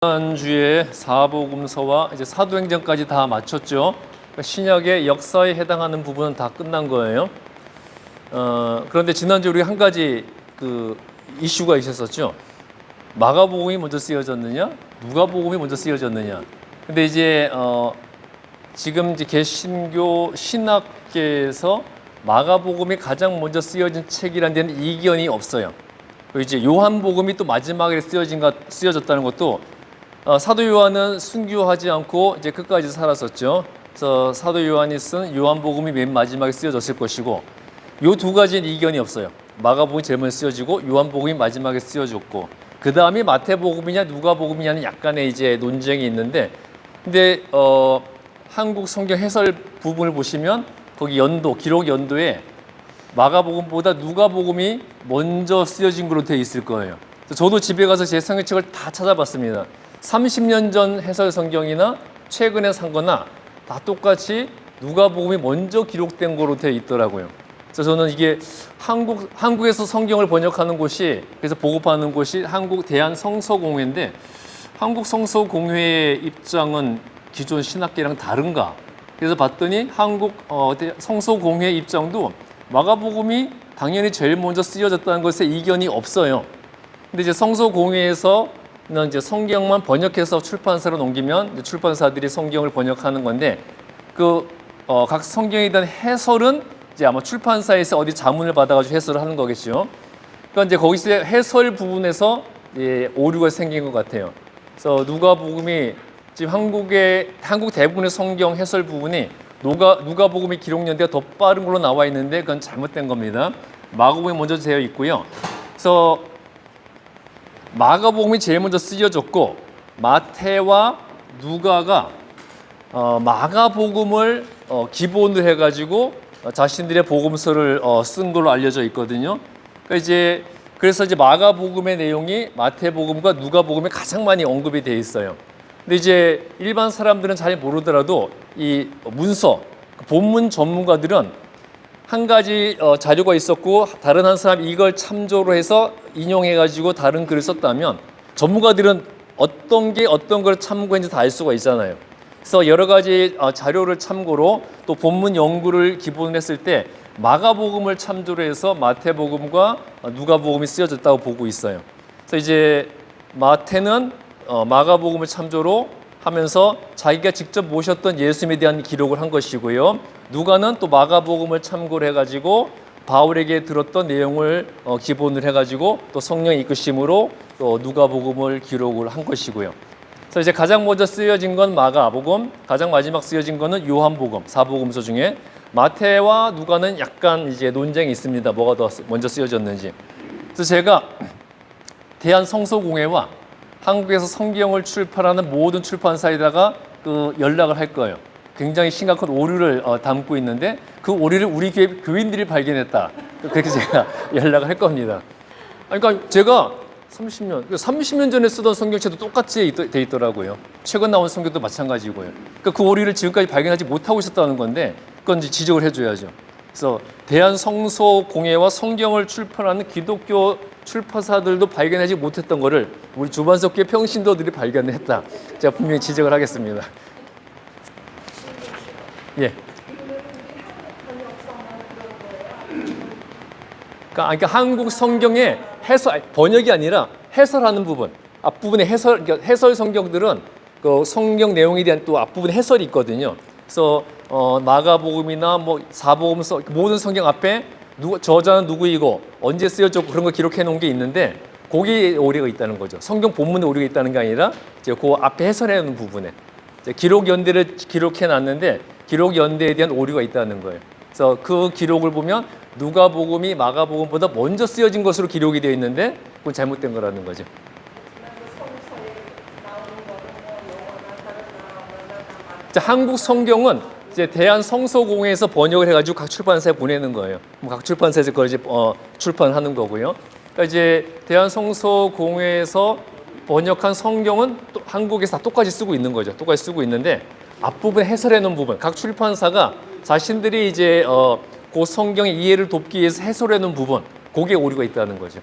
지난주에 사복음서와 이제 사도행전까지 다 마쳤죠. 그러니까 신약의 역사에 해당하는 부분은 다 끝난 거예요. 그런데 지난주에 우리 한 가지 이슈가 있었죠. 마가복음이 먼저 쓰여졌느냐, 누가복음이 먼저 쓰여졌느냐. 근데 이제 지금 이제 개신교 신학계에서 마가복음이 가장 먼저 쓰여진 책이라는 데는 이견이 없어요. 그리고 이제 요한복음이 또 마지막에 쓰여졌다는 것도 사도 요한은 순교하지 않고 이제 끝까지 살았었죠. 그래서 사도 요한이 쓴 요한복음이 맨 마지막에 쓰여졌을 것이고, 요 두 가지는 이견이 없어요. 마가복음이 제일 먼저 쓰여지고 요한복음이 마지막에 쓰여졌고, 그 다음이 마태복음이냐 누가복음이냐는 약간의 이제 논쟁이 있는데, 근데 한국 성경 해설 부분을 보시면 거기 기록 연도에 마가복음보다 누가복음이 먼저 쓰여진 걸로 되어 있을 거예요. 저도 집에 가서 제 성경책을 다 찾아봤습니다. 30년 전 해설 성경이나 최근에 산 거나 다 똑같이 누가복음이 먼저 기록된 거로 되어 있더라고요. 그래서 저는 이게 한국에서 성경을 번역하는 곳이, 그래서 보급하는 곳이 한국 대한성서공회인데, 한국 성서공회의 입장은 기존 신학계랑 다른가? 그래서 봤더니 한국 성서공회 입장도 마가복음이 당연히 제일 먼저 쓰여졌다는 것에 이견이 없어요. 근데 이제 성서공회에서는 이제 성경만 번역해서 출판사로 넘기면 이제 출판사들이 성경을 번역하는 건데, 각 성경에 대한 해설은 이제 아마 출판사에서 어디 자문을 받아가지고 해설을 하는 거겠죠. 그러니까 이제 거기서 해설 부분에서 오류가 생긴 것 같아요. 그래서 누가복음이 지금 한국 대부분의 성경 해설 부분이 누가복음이 기록 연대가 더 빠른 걸로 나와 있는데, 그건 잘못된 겁니다. 마가복음이 먼저 되어 있고요. 그래서 마가복음이 제일 먼저 쓰여졌고, 마태와 누가가 마가복음을 기본으로 해가지고 자신들의 복음서를 쓴 걸로 알려져 있거든요. 그래서 이제 마가복음의 내용이 마태복음과 누가복음에 가장 많이 언급이 되어 있어요. 근데 이제 일반 사람들은 잘 모르더라도 이 문서, 본문 전문가들은 한 가지 자료가 있었고 다른 한 사람이 이걸 참조로 해서 인용해가지고 다른 글을 썼다면, 전문가들은 어떤 걸 참고했는지 다 알 수가 있잖아요. 그래서 여러 가지 자료를 참고로 또 본문 연구를 기본으로 했을 때 마가복음을 참조로 해서 마태복음과 누가복음이 쓰여졌다고 보고 있어요. 그래서 이제 마태는 마가복음을 참조로 하면서 자기가 직접 모셨던 예수님에 대한 기록을 한 것이고요. 누가는 또 마가복음을 참고로 해가지고 바울에게 들었던 내용을 기본으로 해가지고 또 성령의 이끄심으로 또 누가복음을 기록을 한 것이고요. 그래서 이제 가장 먼저 쓰여진 건 마가복음, 가장 마지막 쓰여진 거는 요한복음, 사복음서 중에. 마태와 누가는 약간 이제 논쟁이 있습니다. 뭐가 더 먼저 쓰여졌는지. 그래서 제가 대한성서공회와 한국에서 성경을 출판하는 모든 출판사에다가 연락을 할 거예요. 굉장히 심각한 오류를 담고 있는데 그 오류를 우리 교인들이 발견했다. 그렇게 제가 연락을 할 겁니다. 그러니까 제가 30년 전에 쓰던 성경책도 똑같이 돼 있더라고요. 최근 나온 성경도 마찬가지고요. 그러니까 그 오류를 지금까지 발견하지 못하고 있었다는 건데, 그건 이제 지적을 해줘야죠. 그래서 대한성서공회와 성경을 출판하는 기독교 출판사들도 발견하지 못했던 거를 우리 주반석교회 평신도들이 발견했다. 제가 분명히 지적을 하겠습니다. 예. 그러니까 한국 성경의 번역이 아니라 해설하는 부분, 앞부분의 해설 성경들은 그 성경 내용에 대한 또 앞부분 해설이 있거든요. 그래서 마가복음이나 사복음서 모든 성경 앞에 저자는 누구이고 언제 쓰여졌고 그런 거 기록해 놓은 게 있는데, 거기에 오류가 있다는 거죠. 성경 본문에 오류가 있다는 게 아니라 이제 그 앞에 해설해 놓은 부분에 기록 연대를 기록해 놨는데 기록 연대에 대한 오류가 있다는 거예요. 그래서 그 기록을 보면 누가복음이 마가복음보다 먼저 쓰여진 것으로 기록이 되어 있는데 그건 잘못된 거라는 거죠. 한국 성경은 이제 대한성서공회에서 번역을 해가지고 각 출판사에 보내는 거예요. 각 출판사에서 그걸 이제 출판하는 거고요. 그러니까 이제 대한성서공회에서 번역한 성경은 또 한국에서 다 똑같이 쓰고 있는 거죠. 똑같이 쓰고 있는데 앞부분 해설해 놓은 부분, 각 출판사가 자신들이 이제 그 성경의 이해를 돕기 위해서 해설해 놓은 부분, 거기에 오류가 있다는 거죠.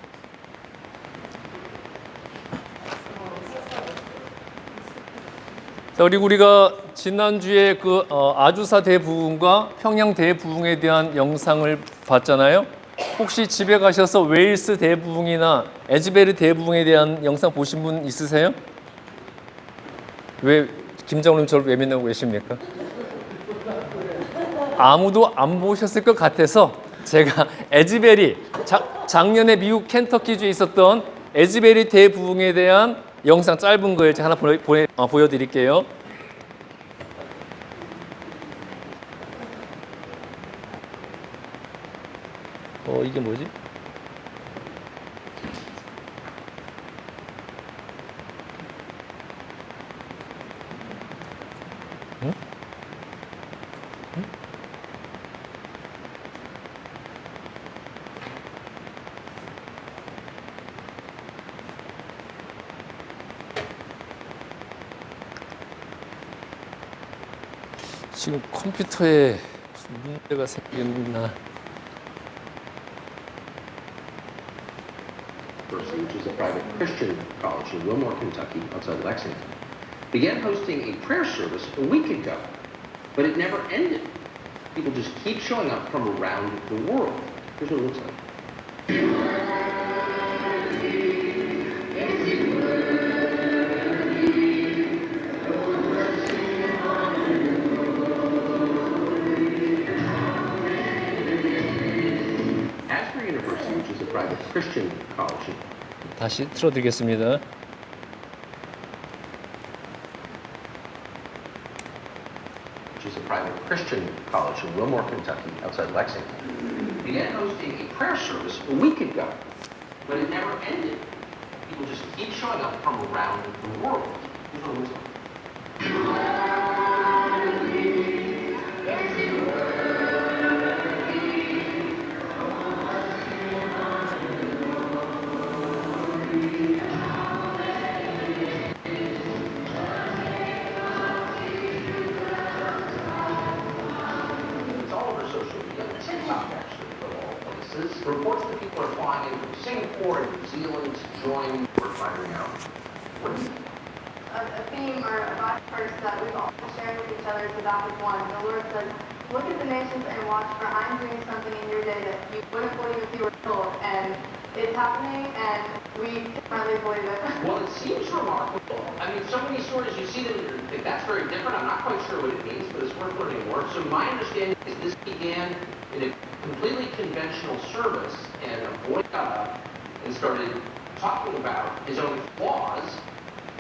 자, 그리고 우리가 지난주에 그 아주사 대부흥과 평양 대부흥에 대한 영상을 봤잖아요. 혹시 집에 가셔서 웨일스 대부흥이나 에즈베리 대부흥에 대한 영상 보신 분 있으세요? 왜 김장훈님 저를 외면하고 계십니까? 아무도 안 보셨을 것 같아서 제가 에즈베리 작년에 미국 켄터키주에 있었던 에즈베리 대부흥에 대한 영상 짧은 거예요. 제가 하나 보여드릴게요. 이게 뭐지? 응? 응? 지금 컴퓨터에 무슨 문제가 생겼나? Which is a private Christian college in Wilmore, Kentucky, outside Lexington, began hosting a prayer service a week ago, but it never ended. People just keep showing up from around the world. Here's what it looks like. Asbury University, which is a private Christian college. 다시 틀어드리겠습니다. Which is a private Christian college in Wilmore, Kentucky, outside Lexington, began hosting a prayer service a week ago, but it never ended. People just keep showing up from around the world. Here's what it looks like. It's all over social media. TikTok, actually, of all places, reports that people are flying in from Singapore and New Zealand to join. We're finding out. What is it? A theme or a Bible verse that we've all shared with each other is Habakkuk 1. The Lord says, look at the nations and watch, for I'm doing something in your day that you wouldn't believe if you were told. And it's happening, and we can't really believe it. Well, it seems remarkable. I mean, so many stories, you see them and you think that's very different. I'm not quite sure what it means, but it's worth learning more. So my understanding is this began in a completely conventional service, and a boy got up and started talking about his own flaws,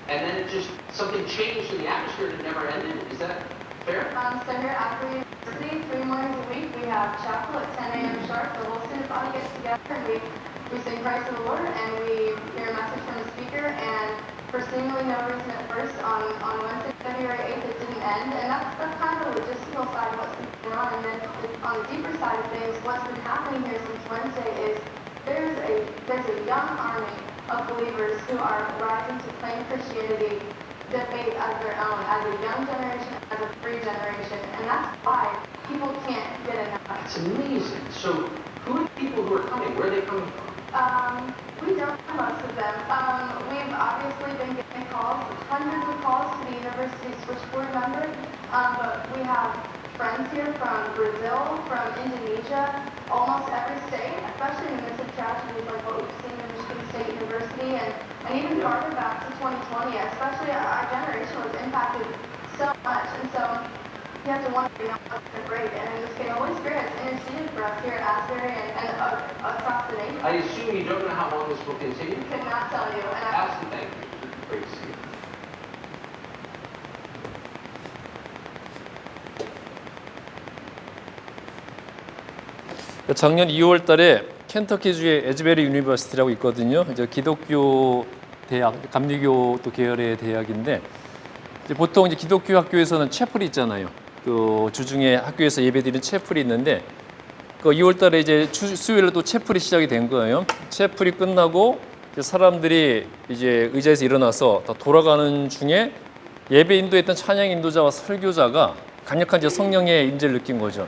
and then it just, something changed in the atmosphere and it never ended. Is that fair? So here at Asbury University, 3 mornings a week, we have chapel at 10 a.m. sharp. The whole student body gets together, and we sing praise to the Lord, and we hear a message from the speaker. And for seemingly no reason at first, on Wednesday, February 8th, it didn't end. And that's kind of the logistical side of what's been going on. And then on the deeper side of things, what's been happening here since Wednesday is there's a young army of believers who are rising to claim Christianity, the faith as their own, as a young generation, as a free generation. And that's why people can't get enough. That's amazing. So who are the people who are coming? Where are they coming from? We don't know most of them. We've obviously been getting calls, hundreds of calls to the university switchboard number, but we have friends here from Brazil, from Indonesia, almost every state, especially in the midst of tragedies like what we've seen in Michigan State University, and even farther back to 2020, especially our generation was impacted so much, and so you have to wonder, what's going to break, and in this case, the Holy Spirit has interceded for us here at Asbury and across the nation. I assume you don't know how long this will continue? Could not tell you, and Absolutely, thank you. Great to see you. 작년 2월 달에 켄터키주의 에즈베리 유니버시티라고 있거든요. 이제 기독교 대학, 감리교 또 계열의 대학인데 이제 보통 이제 기독교 학교에서는 채플이 있잖아요. 그 주중에 학교에서 예배드리는 채플이 있는데 그 2월 달에 이제 수요일에 또 채플이 시작이 된 거예요. 채플이 끝나고 이제 사람들이 이제 의자에서 일어나서 다 돌아가는 중에 예배 인도했던 찬양 인도자와 설교자가 강력한 이제 성령의 임재를 느낀 거죠.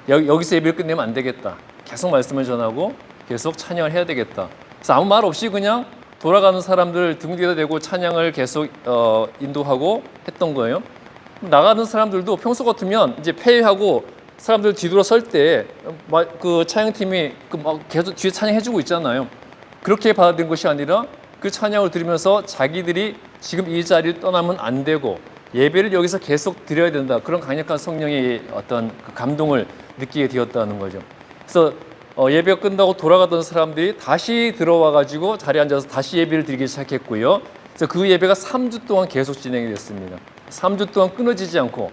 여기서 예배를 끝내면 안 되겠다. 계속 말씀을 전하고 계속 찬양을 해야 되겠다. 그래서 아무 말 없이 그냥 돌아가는 사람들 등 뒤에다 대고 찬양을 계속 인도하고 했던 거예요. 나가는 사람들도 평소 같으면 이제 폐회하고 사람들 뒤돌아설 때 그 찬양팀이 막 계속 뒤에 찬양해주고 있잖아요. 그렇게 받아들인 것이 아니라 그 찬양을 들으면서 자기들이 지금 이 자리를 떠나면 안 되고 예배를 여기서 계속 드려야 된다. 그런 강력한 성령의 어떤 그 감동을 느끼게 되었다는 거죠. 그래서 예배가 끝나고 돌아가던 사람들이 다시 들어와 가지고 자리에 앉아서 다시 예배를 드리기 시작했고요. 그래서 그 예배가 3주 동안 계속 진행이 됐습니다. 3주 동안 끊어지지 않고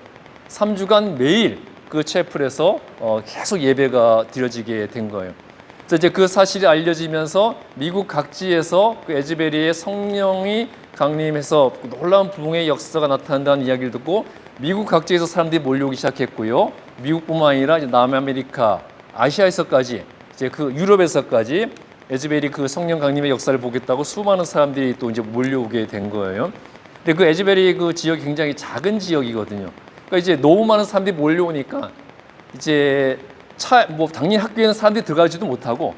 3주간 매일 그 채플에서 계속 예배가 드려지게 된 거예요. 그래서 이제 그 사실이 알려지면서 미국 각지에서 그 에즈베리의 성령이 강림해서 놀라운 부흥의 역사가 나타난다는 이야기를 듣고 미국 각지에서 사람들이 몰려오기 시작했고요. 미국뿐만 아니라 이제 남아메리카, 아시아에서까지 이제 그 유럽에서까지 에즈베리 그 성령 강림의 역사를 보겠다고 수많은 사람들이 또 이제 몰려오게 된 거예요. 근데 그 에즈베리 그 지역이 굉장히 작은 지역이거든요. 그러니까 이제 너무 많은 사람들이 몰려오니까 이제 당연히 학교에는 사람들이 들어가지도 못하고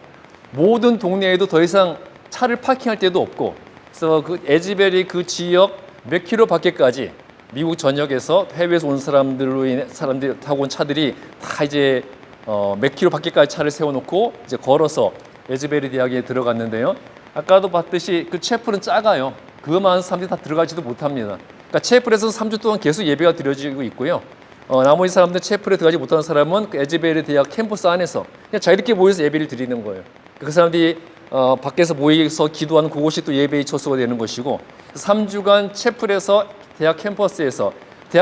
모든 동네에도 더 이상 차를 파킹할 데도 없고 그래서 그 에즈베리 그 지역 몇 킬로 밖에까지 미국 전역에서 해외에서 온 사람들이 타고 온 차들이 다 이제 몇 킬로 밖에까지 차를 세워놓고 이제 걸어서 에즈베리 대학에 들어갔는데요. 아까도 봤듯이 그 채플은 작아요. 그 많은 사람들이 다 들어가지도 못합니다. 그러니까 채플에서 3주 동안 계속 예배가 드려지고 있고요. 나머지 사람들 채플에 들어가지 못하는 사람은 그 에즈베리 대학 캠퍼스 안에서 그냥 자유롭게 모여서 예배를 드리는 거예요. 그 사람들이 밖에서 모여서 기도하는 그곳이 또 예배의 처소가 되는 것이고 3주간 채플에서 대학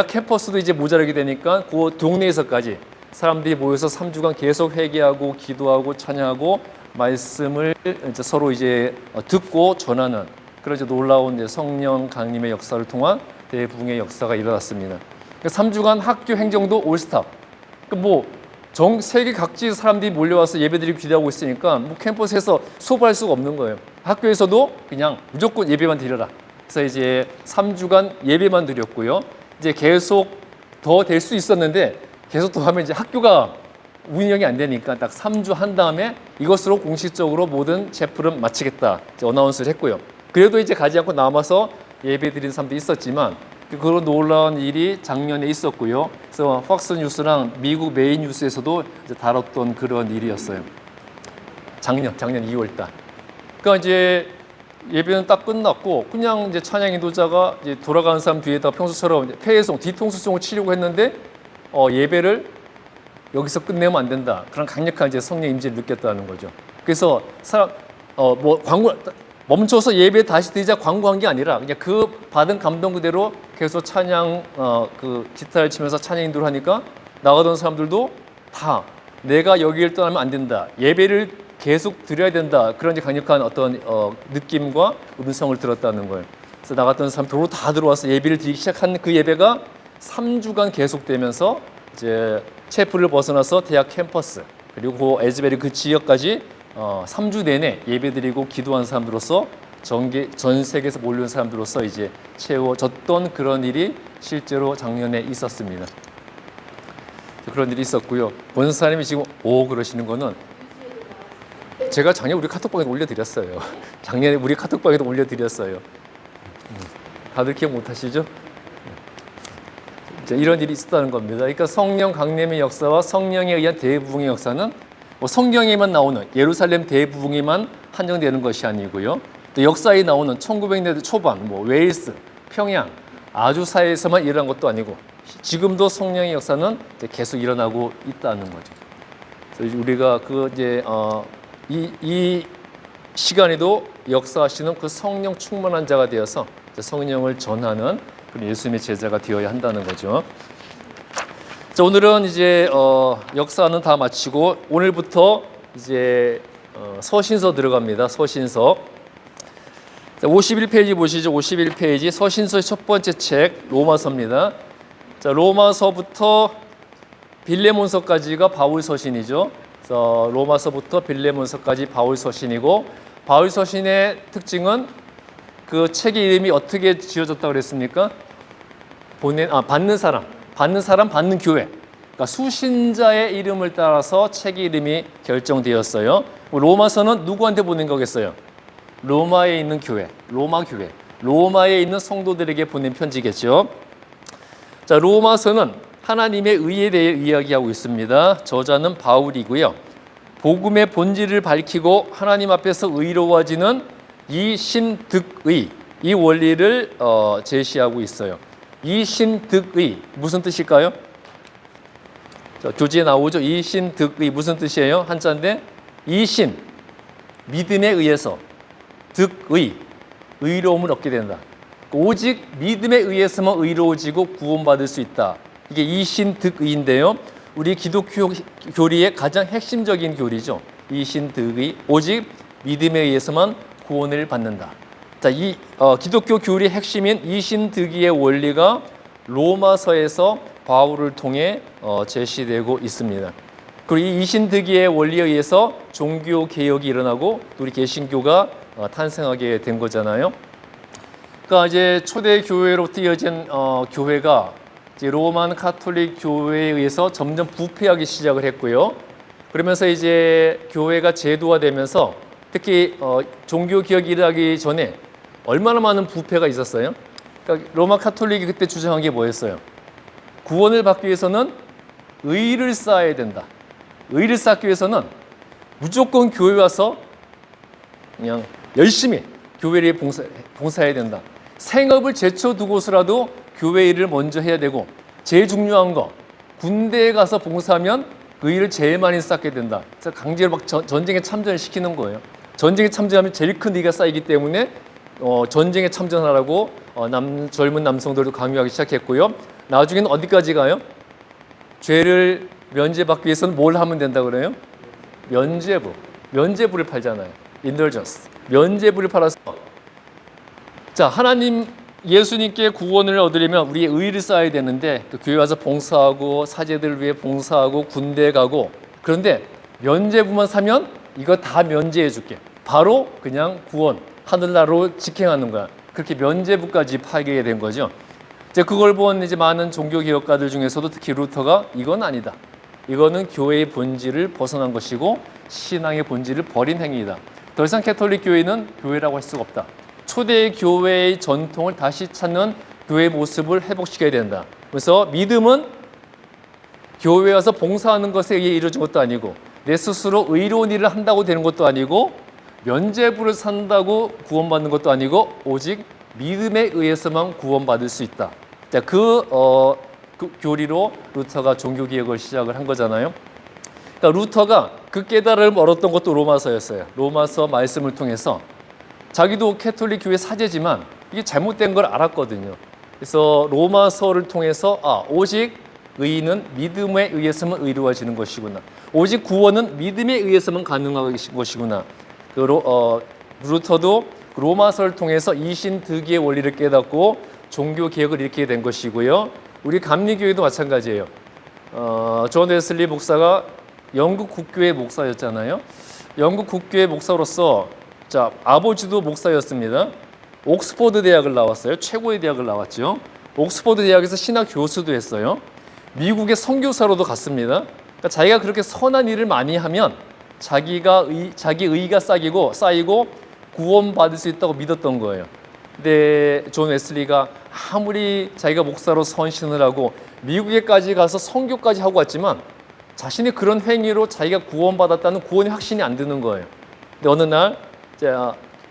캠퍼스도 이제 모자라게 되니까 그 동네에서까지 사람들이 모여서 3주간 계속 회개하고 기도하고 찬양하고 말씀을 이제 서로 이제 듣고 전하는 그런 이제 놀라운 이제 성령 강림의 역사를 통한 대부흥의 역사가 일어났습니다. 3주간 학교 행정도 올스탑. 세계 각지 사람들이 몰려와서 예배드리고 기도하고 있으니까 캠퍼스에서 수업할 수가 없는 거예요. 학교에서도 그냥 무조건 예배만 드려라. 그래서 이제 3주간 예배만 드렸고요. 이제 계속 더 될 수 있었는데 계속 더 하면 이제 학교가 운영이 안 되니까 딱 3주 한 다음에 이것으로 공식적으로 모든 채플은 마치겠다. 이제 어나운스를 했고요. 그래도 이제 가지 않고 남아서 예배 드리는 사람도 있었지만 그런 놀라운 일이 작년에 있었고요. 그래서 팍스 뉴스랑 미국 메인 뉴스에서도 이제 다뤘던 그런 일이었어요. 작년 2월 달. 그러니까 이제 예배는 딱 끝났고 그냥 이제 찬양 인도자가 이제 돌아가는 사람 뒤에다 평소처럼 폐회송, 뒤통수송을 치려고 했는데 예배를 여기서 끝내면 안 된다. 그런 강력한 이제 성령 임재를 느꼈다는 거죠. 그래서 광고 멈춰서 예배 다시 드리자 광고한 게 아니라 그냥 그 받은 감동 그대로 계속 찬양 그 기타를 치면서 찬양 인도를 하니까 나가던 사람들도 다 내가 여기를 떠나면 안 된다. 예배를 계속 드려야 된다. 그런 이제 강력한 어떤 느낌과 음성을 들었다는 거예요. 그래서 나갔던 사람 도로 다 들어와서 예배를 드리기 시작한 그 예배가 3주간 계속되면서 이제 채플을 벗어나서 대학 캠퍼스 그리고 에즈베리 그 지역까지 3주 내내 예배드리고 기도한 사람들로서 전 세계에서 몰려온 사람들로서 이제 채워졌던 그런 일이 실제로 작년에 있었습니다. 그런 일이 있었고요. 본사님이 지금 그러시는 거는 제가 작년 우리 카톡방에도 올려드렸어요. 작년에 우리 카톡방에도 올려드렸어요. 다들 기억 못하시죠? 이런 일이 있었다는 겁니다. 그러니까 성령 강림의 역사와 성령에 의한 대부흥의 역사는 성경에만 나오는 예루살렘 대부흥에만 한정되는 것이 아니고요. 또 역사에 나오는 1900년대 초반 웨일스, 평양, 아주사에서만 일어난 것도 아니고 지금도 성령의 역사는 계속 일어나고 있다는 거죠. 그래서 우리가 이 시간에도 역사하시는 그 성령 충만한 자가 되어서 성령을 전하는 그런 예수님의 제자가 되어야 한다는 거죠. 자, 오늘은 이제 역사는 다 마치고 오늘부터 이제 서신서 들어갑니다. 서신서. 자, 51페이지 보시죠. 51페이지 서신서의 첫 번째 책 로마서입니다. 자, 로마서부터 빌레몬서까지가 바울 서신이죠. 그래서 로마서부터 빌레몬서까지 바울 서신이고 바울 서신의 특징은 그 책의 이름이 어떻게 지어졌다고 그랬습니까? 받는 사람, 받는 교회. 그러니까 수신자의 이름을 따라서 책의 이름이 결정되었어요. 로마서는 누구한테 보낸 거겠어요? 로마에 있는 교회, 로마에 있는 성도들에게 보낸 편지겠죠. 자, 로마서는 하나님의 의에 대해 이야기하고 있습니다. 저자는 바울이고요. 복음의 본질을 밝히고 하나님 앞에서 의로워지는 이 신득의, 이 원리를 제시하고 있어요. 이 신득의 무슨 뜻일까요? 자, 교재에 나오죠. 이 신득의 무슨 뜻이에요? 한자인데 이 신, 믿음에 의해서, 득의, 의로움을 얻게 된다. 오직 믿음에 의해서만 의로워지고 구원받을 수 있다. 이게 이신득의인데요. 우리 기독교 교리의 가장 핵심적인 교리죠. 이신득의, 오직 믿음에 의해서만 구원을 받는다. 자, 이 기독교 교리의 핵심인 이신득의의 원리가 로마서에서 바울을 통해 제시되고 있습니다. 그리고 이 이신득의의 원리에 의해서 종교 개혁이 일어나고 우리 개신교가 탄생하게 된 거잖아요. 그러니까 이제 초대 교회로부터 이어진 교회가 이제 로만 카톨릭 교회에 의해서 점점 부패하기 시작을 했고요. 그러면서 이제 교회가 제도화되면서 특히 종교 개혁이 일어나기 전에 얼마나 많은 부패가 있었어요. 그러니까 로마 카톨릭이 그때 주장한 게 뭐였어요? 구원을 받기 위해서는 의를 쌓아야 된다. 의를 쌓기 위해서는 무조건 교회 와서 그냥 열심히 교회를 봉사해야 된다. 생업을 제쳐두고서라도 교회 일을 먼저 해야 되고, 제일 중요한 거 군대에 가서 봉사하면 의를 제일 많이 쌓게 된다. 그래서 강제로 막 전쟁에 참전을 시키는 거예요. 전쟁에 참전하면 제일 큰 의가 쌓이기 때문에 전쟁에 참전하라고 젊은 남성들도 강요하기 시작했고요. 나중에는 어디까지 가요? 죄를 면제받기 위해서는 뭘 하면 된다 그래요? 면제부를 팔잖아요. indulgence. 면제부를 팔아서 자, 하나님 예수님께 구원을 얻으려면 우리의 의를 쌓아야 되는데 또 교회 와서 봉사하고 사제들을 위해 봉사하고 군대에 가고, 그런데 면제부만 사면 이거 다 면제해 줄게. 바로 그냥 구원, 하늘나라로 직행하는 거야. 그렇게 면제부까지 팔게 된 거죠. 이제 그걸 본 이제 많은 종교 개혁가들 중에서도 특히 루터가 이건 아니다. 이거는 교회의 본질을 벗어난 것이고 신앙의 본질을 버린 행위이다. 더 이상 캐톨릭 교회는 교회라고 할 수가 없다. 초대 교회의 전통을 다시 찾는 교회의 모습을 회복시켜야 된다. 그래서 믿음은 교회에 와서 봉사하는 것에 의해 이루어진 것도 아니고, 내 스스로 의로운 일을 한다고 되는 것도 아니고, 면제부를 산다고 구원받는 것도 아니고, 오직 믿음에 의해서만 구원받을 수 있다. 자, 그 교리로 루터가 종교개혁을 시작을 한 거잖아요. 그러니까 루터가 그 깨달음을 얻었던 것도 로마서였어요. 로마서 말씀을 통해서 자기도 캐톨릭 교회 사제지만 이게 잘못된 걸 알았거든요. 그래서 로마서를 통해서 오직 의인은 믿음에 의해서만 의로워지는 것이구나. 오직 구원은 믿음에 의해서만 가능한 것이구나. 루터도 로마서를 통해서 이신득의의 원리를 깨닫고 종교 개혁을 일으키게 된 것이고요. 우리 감리교회도 마찬가지예요. 존 웨슬리 목사가 영국 국교회 목사였잖아요. 영국 국교회 목사로서 자, 아버지도 목사였습니다. 옥스퍼드 대학을 나왔어요. 최고의 대학을 나왔죠. 옥스퍼드 대학에서 신학 교수도 했어요. 미국의 선교사로도 갔습니다. 그러니까 자기가 그렇게 선한 일을 많이 하면 자기 의가 쌓이고 구원받을 수 있다고 믿었던 거예요. 근데 존 웨슬리가 아무리 자기가 목사로 선신을 하고 미국에까지 가서 선교까지 하고 왔지만 자신이 그런 행위로 자기가 구원받았다는 구원의 확신이 안 드는 거예요. 근데 어느 날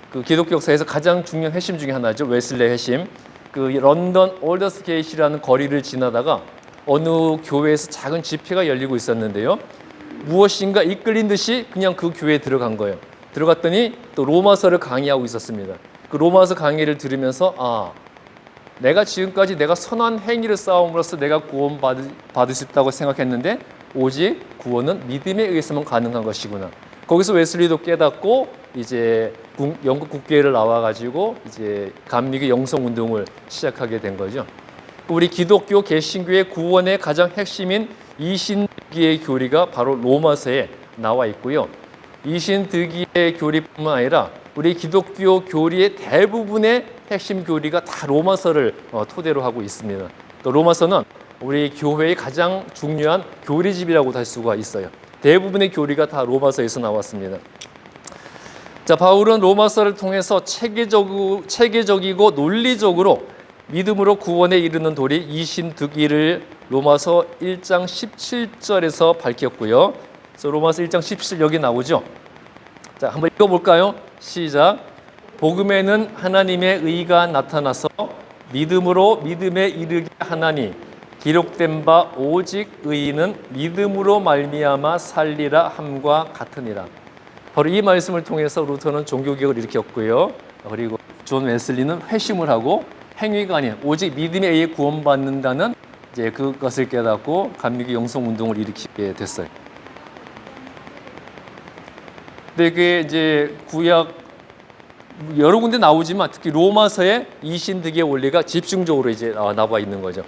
그 기독교 역사에서 가장 중요한 회심 중에 하나죠. 웨슬리의 회심. 그 런던 올더스 게이트라는 거리를 지나다가 어느 교회에서 작은 집회가 열리고 있었는데요. 무엇인가 이끌린 듯이 그냥 그 교회에 들어간 거예요. 들어갔더니 또 로마서를 강의하고 있었습니다. 그 로마서 강의를 들으면서 내가 지금까지 내가 선한 행위를 쌓음으로써 내가 구원받을 수 있다고 생각했는데 오직 구원은 믿음에 의해서만 가능한 것이구나. 거기서 웨슬리도 깨닫고 이제 영국 국교회를 나와가지고 이제 감리교 영성 운동을 시작하게 된 거죠. 우리 기독교 개신교의 구원의 가장 핵심인 이신득의의 교리가 바로 로마서에 나와 있고요. 이신득의의 교리뿐만 아니라 우리 기독교 교리의 대부분의 핵심 교리가 다 로마서를 토대로 하고 있습니다. 또 로마서는 우리 교회의 가장 중요한 교리집이라고 할 수가 있어요. 대부분의 교리가 다 로마서에서 나왔습니다. 자, 바울은 로마서를 통해서 체계적이고 논리적으로 믿음으로 구원에 이르는 도리 이신득의를 로마서 1장 17절에서 밝혔고요. 그래서 로마서 1장 17절 여기 나오죠. 자, 한번 읽어볼까요? 시작. 복음에는 하나님의 의가 나타나서 믿음으로 믿음에 이르게 하나니 기록된 바 오직 의인은 믿음으로 말미암아 살리라 함과 같으니라. 바로 이 말씀을 통해서 루터는 종교개혁을 일으켰고요. 그리고 존 웨슬리는 회심을 하고 행위가 아닌 오직 믿음에 의해 구원받는다는 이제 그것을 깨닫고 감리교 영성운동을 일으키게 됐어요. 근데 그게 이제 구약 여러 군데 나오지만 특히 로마서의 이신득의 원리가 집중적으로 이제 나와 있는 거죠.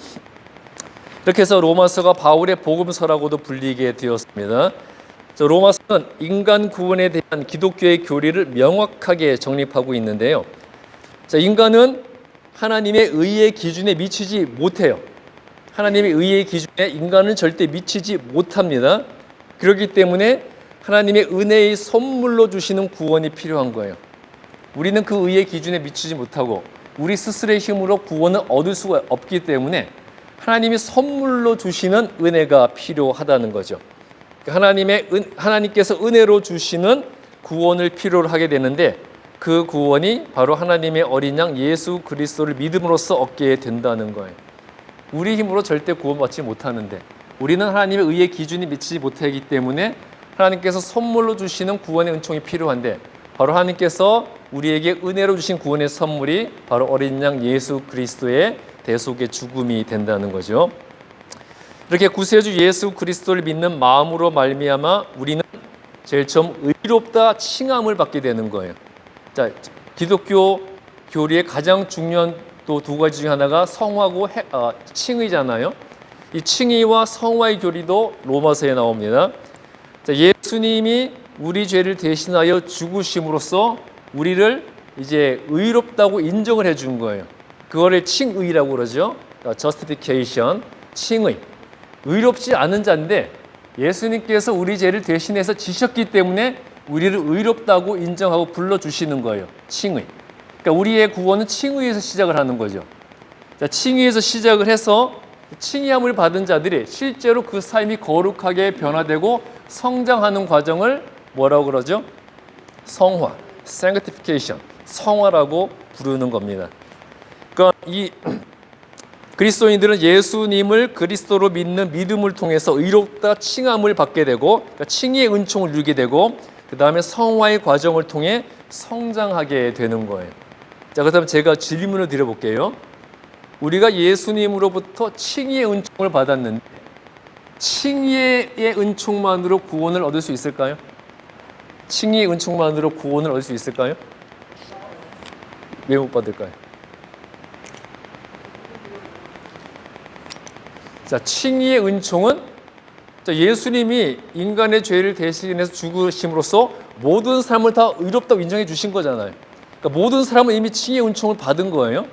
이렇게 해서 로마서가 바울의 복음서라고도 불리게 되었습니다. 로마서는 인간 구원에 대한 기독교의 교리를 명확하게 정립하고 있는데요. 자, 인간은 하나님의 의의 기준에 미치지 못해요. 하나님의 의의 기준에 인간은 절대 미치지 못합니다. 그렇기 때문에 하나님의 은혜의 선물로 주시는 구원이 필요한 거예요. 우리는 그 의의 기준에 미치지 못하고 우리 스스로의 힘으로 구원을 얻을 수가 없기 때문에 하나님이 선물로 주시는 은혜가 필요하다는 거죠. 하나님께서 은혜로 주시는 구원을 필요로 하게 되는데 그 구원이 바로 하나님의 어린 양 예수 그리스도를 믿음으로써 얻게 된다는 거예요. 우리 힘으로 절대 구원받지 못하는데 우리는 하나님의 의의 기준이 미치지 못하기 때문에 하나님께서 선물로 주시는 구원의 은총이 필요한데 바로 하나님께서 우리에게 은혜로 주신 구원의 선물이 바로 어린 양 예수 그리스도의 대속의 죽음이 된다는 거죠. 이렇게 구세주 예수 그리스도를 믿는 마음으로 말미암아 우리는 제일 처음 의롭다 칭함을 받게 되는 거예요. 자, 기독교 교리의 가장 중요한 또 두 가지 중 하나가 성화고 칭의잖아요. 이 칭의와 성화의 교리도 로마서에 나옵니다. 자, 예수님이 우리 죄를 대신하여 죽으심으로써 우리를 이제 의롭다고 인정을 해준 거예요. 그거를 칭의라고 그러죠. justification, 칭의. 의롭지 않은 자인데 예수님께서 우리 죄를 대신해서 지셨기 때문에 우리를 의롭다고 인정하고 불러주시는 거예요. 칭의. 그러니까 우리의 구원은 칭의에서 시작을 하는 거죠. 자, 칭의에서 시작을 해서 칭의함을 받은 자들이 실제로 그 삶이 거룩하게 변화되고 성장하는 과정을 뭐라고 그러죠? 성화, sanctification, 성화라고 부르는 겁니다. 그러니까 이 그리스도인들은 예수님을 그리스도로 믿는 믿음을 통해서 의롭다 칭함을 받게 되고 그러니까 칭의의 은총을 누리게 되고 그 다음에 성화의 과정을 통해 성장하게 되는 거예요. 자, 그렇다면 제가 질문을 드려볼게요. 우리가 예수님으로부터 칭의의 은총을 받았는데 칭의의 은총만으로 구원을 얻을 수 있을까요? 칭의의 은총만으로 구원을 얻을 수 있을까요? 왜 못 받을까요? 자, 칭의의 은총은 예수님이 인간의 죄를 대신해서 죽으심으로써 모든 사람을 다 의롭다고 인정해 주신 거잖아요. 그러니까 모든 사람은 이미 칭의의 은총을 받은 거예요.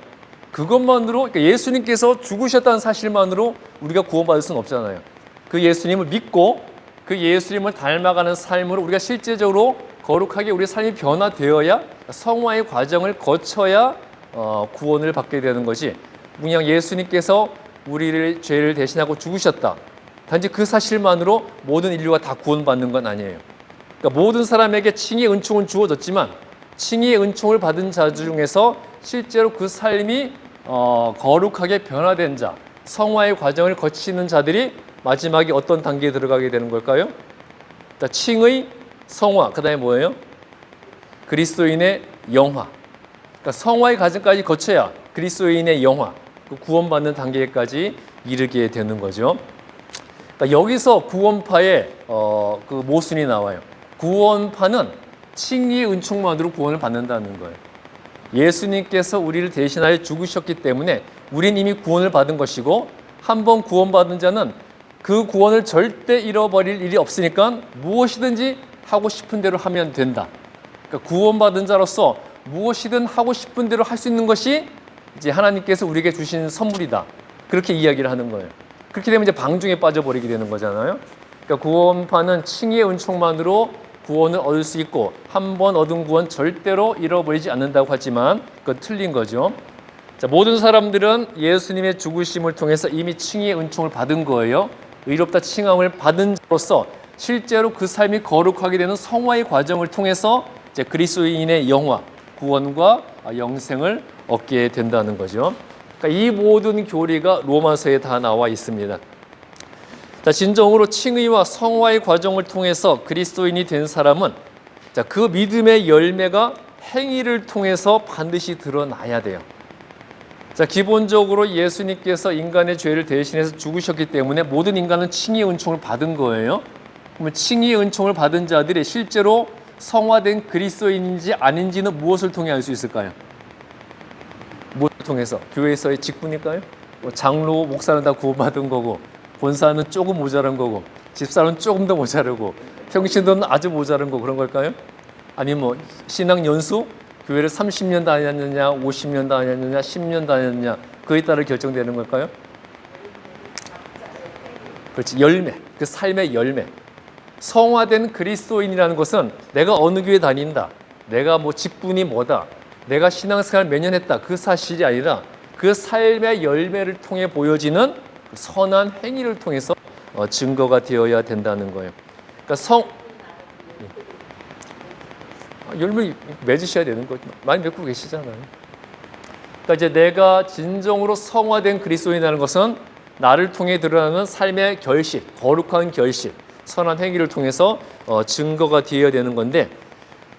그것만으로 그러니까 예수님께서 죽으셨다는 사실만으로 우리가 구원받을 수는 없잖아요. 그 예수님을 믿고 그 예수님을 닮아가는 삶으로 우리가 실제적으로 거룩하게 우리의 삶이 변화되어야 성화의 과정을 거쳐야 구원을 받게 되는 것이 그냥 예수님께서 우리를 죄를 대신하고 죽으셨다. 단지 그 사실만으로 모든 인류가 다 구원받는 건 아니에요. 그러니까 모든 사람에게 칭의의 은총은 주어졌지만 칭의의 은총을 받은 자 중에서 실제로 그 삶이 거룩하게 변화된 자, 성화의 과정을 거치는 자들이 마지막에 어떤 단계에 들어가게 되는 걸까요? 자, 칭의, 성화, 그 다음에 뭐예요? 그리스도인의 영화. 그러니까 성화의 과정까지 거쳐야 그리스도인의 영화, 그 구원받는 단계까지 이르게 되는 거죠. 그러니까 여기서 구원파의 그 모순이 나와요. 구원파는 칭의의 은총만으로 구원을 받는다는 거예요. 예수님께서 우리를 대신하여 죽으셨기 때문에 우린 이미 구원을 받은 것이고 한 번 구원받은 자는 그 구원을 절대 잃어버릴 일이 없으니까 무엇이든지 하고 싶은 대로 하면 된다. 그러니까 구원받은 자로서 무엇이든 하고 싶은 대로 할 수 있는 것이 이제 하나님께서 우리에게 주신 선물이다. 그렇게 이야기를 하는 거예요. 그렇게 되면 이제 방중에 빠져버리게 되는 거잖아요. 그러니까 구원파는 칭의의 은총만으로 구원을 얻을 수 있고 한 번 얻은 구원 절대로 잃어버리지 않는다고 하지만 그건 틀린 거죠. 자, 모든 사람들은 예수님의 죽으심을 통해서 이미 칭의의 은총을 받은 거예요. 의롭다 칭함을 받은 자로서 실제로 그 삶이 거룩하게 되는 성화의 과정을 통해서 이제 그리스도인의 영화, 구원과 영생을 얻게 된다는 거죠. 그러니까 이 모든 교리가 로마서에 다 나와 있습니다. 자, 진정으로 칭의와 성화의 과정을 통해서 그리스도인이 된 사람은 자, 그 믿음의 열매가 행위를 통해서 반드시 드러나야 돼요. 자, 기본적으로 예수님께서 인간의 죄를 대신해서 죽으셨기 때문에 모든 인간은 칭의의 은총을 받은 거예요. 그러면 칭의의 은총을 받은 자들이 실제로 성화된 그리스도인인지 아닌지는 무엇을 통해 알 수 있을까요? 무엇을 통해서? 교회에서의 직분일까요? 장로, 목사는 다 구원받은 거고 권사는 조금 모자란 거고 집사는 조금 더 모자르고 평신도는 아주 모자란 거 그런 걸까요? 아니면 뭐 신앙 연수? 교회를 30년 다녔느냐 50년 다녔느냐 10년 다녔느냐 그에 따라 결정되는 걸까요? 그렇지, 열매, 그 삶의 열매. 성화된 그리스도인이라는 것은 내가 어느 교회 다닌다, 내가 뭐 직분이 뭐다, 내가 신앙생활 몇 년 했다 그 사실이 아니라 그 삶의 열매를 통해 보여지는 선한 행위를 통해서 증거가 되어야 된다는 거예요. 그러니까 열매 맺으셔야 되는 거죠. 많이 맺고 계시잖아요. 그러니까 이제 내가 진정으로 성화된 그리스도인이라는 것은 나를 통해 드러나는 삶의 결실, 거룩한 결실, 선한 행위를 통해서 증거가 되어야 되는 건데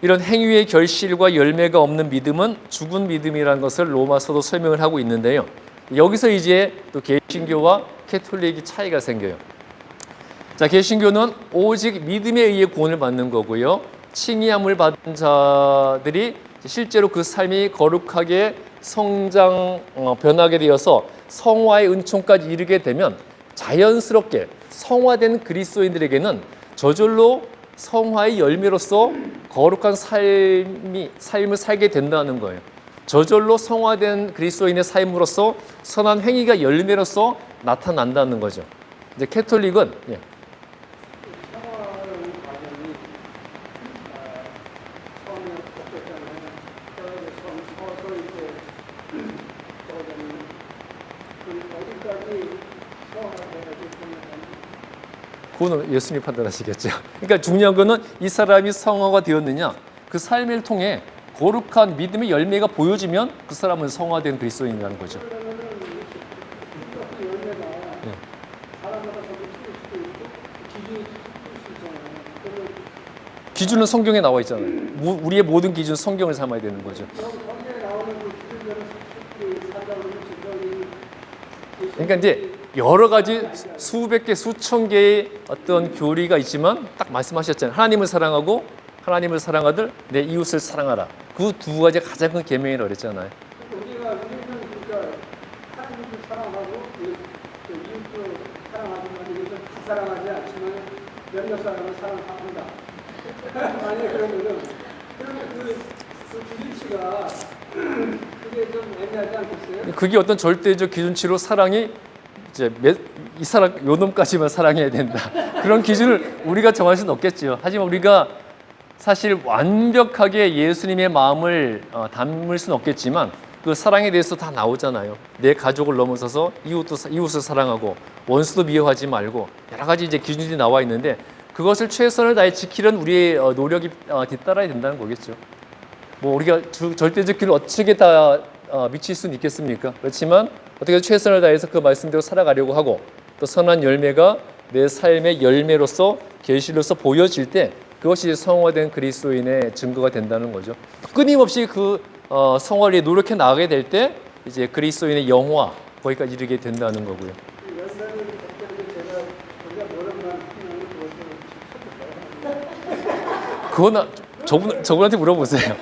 이런 행위의 결실과 열매가 없는 믿음은 죽은 믿음이라는 것을 로마서도 설명을 하고 있는데요. 여기서 이제 또 개신교와 캐톨릭이 차이가 생겨요. 자, 개신교는 오직 믿음에 의해 구원을 받는 거고요. 칭의함을 받은 자들이 실제로 그 삶이 거룩하게 성장, 변하게 되어서 성화의 은총까지 이르게 되면 자연스럽게 성화된 그리스도인들에게는 저절로 성화의 열매로서 거룩한 삶을 살게 된다는 거예요. 저절로 성화된 그리스도인의 삶으로서 선한 행위가 열매로서 나타난다는 거죠. 이제 캐톨릭은 그거는 예수님이 판단하시겠죠. 그러니까 중요한 거는 이 사람이 성화가 되었느냐, 그 삶을 통해 거룩한 믿음의 열매가 보여지면 그 사람은 성화된 그리스도인이라는 거죠. 기준은 성경에 나와 있잖아요. 우리의 모든 기준은 성경을 삼아야 되는 거죠. 그러니까 이제 여러 가지 수백 개, 수천 개의 어떤 교리가 있지만 딱 말씀하셨잖아요. 하나님을 사랑하고 하나님을 사랑하들 내 이웃을 사랑하라. 그 두 가지가 가장 큰 계명이라고 그랬잖아요. 우리는 그러니까 하나님도 사랑하고 이웃도 사랑하지만 이것을 다 사랑하지 않지만 몇몇 사람은 사랑한다. 만약에 그러면 그 기준치가 그게 좀 애매하지 않겠어요? 그게 어떤 절대적 기준치로 사랑이 이제 이 사람 요 놈까지만 사랑해야 된다. 그런 기준을 우리가 정할 수는 없겠죠. 하지만 우리가 사실 완벽하게 예수님의 마음을 담을 수는 없겠지만 그 사랑에 대해서 다 나오잖아요. 내 가족을 넘어서서 이웃을 사랑하고 원수도 미워하지 말고 여러 가지 이제 기준이 나와 있는데 그것을 최선을 다해 지키는 우리의 노력이 뒤따라야 된다는 거겠죠. 뭐 우리가 절대적 기준을 어떻게 다 미칠 수는 있겠습니까? 그렇지만 어떻게 최선을 다해서 그 말씀대로 살아가려고 하고 또 선한 열매가 내 삶의 열매로서 계시로서 보여질 때 그것이 성화된 그리스도인의 증거가 된다는 거죠. 끊임없이 그 성화를 위해 노력해 나가게 될 때 이제 그리스도인의 영화 거기까지 이르게 된다는 거고요. 그건 저분한테 물어보세요.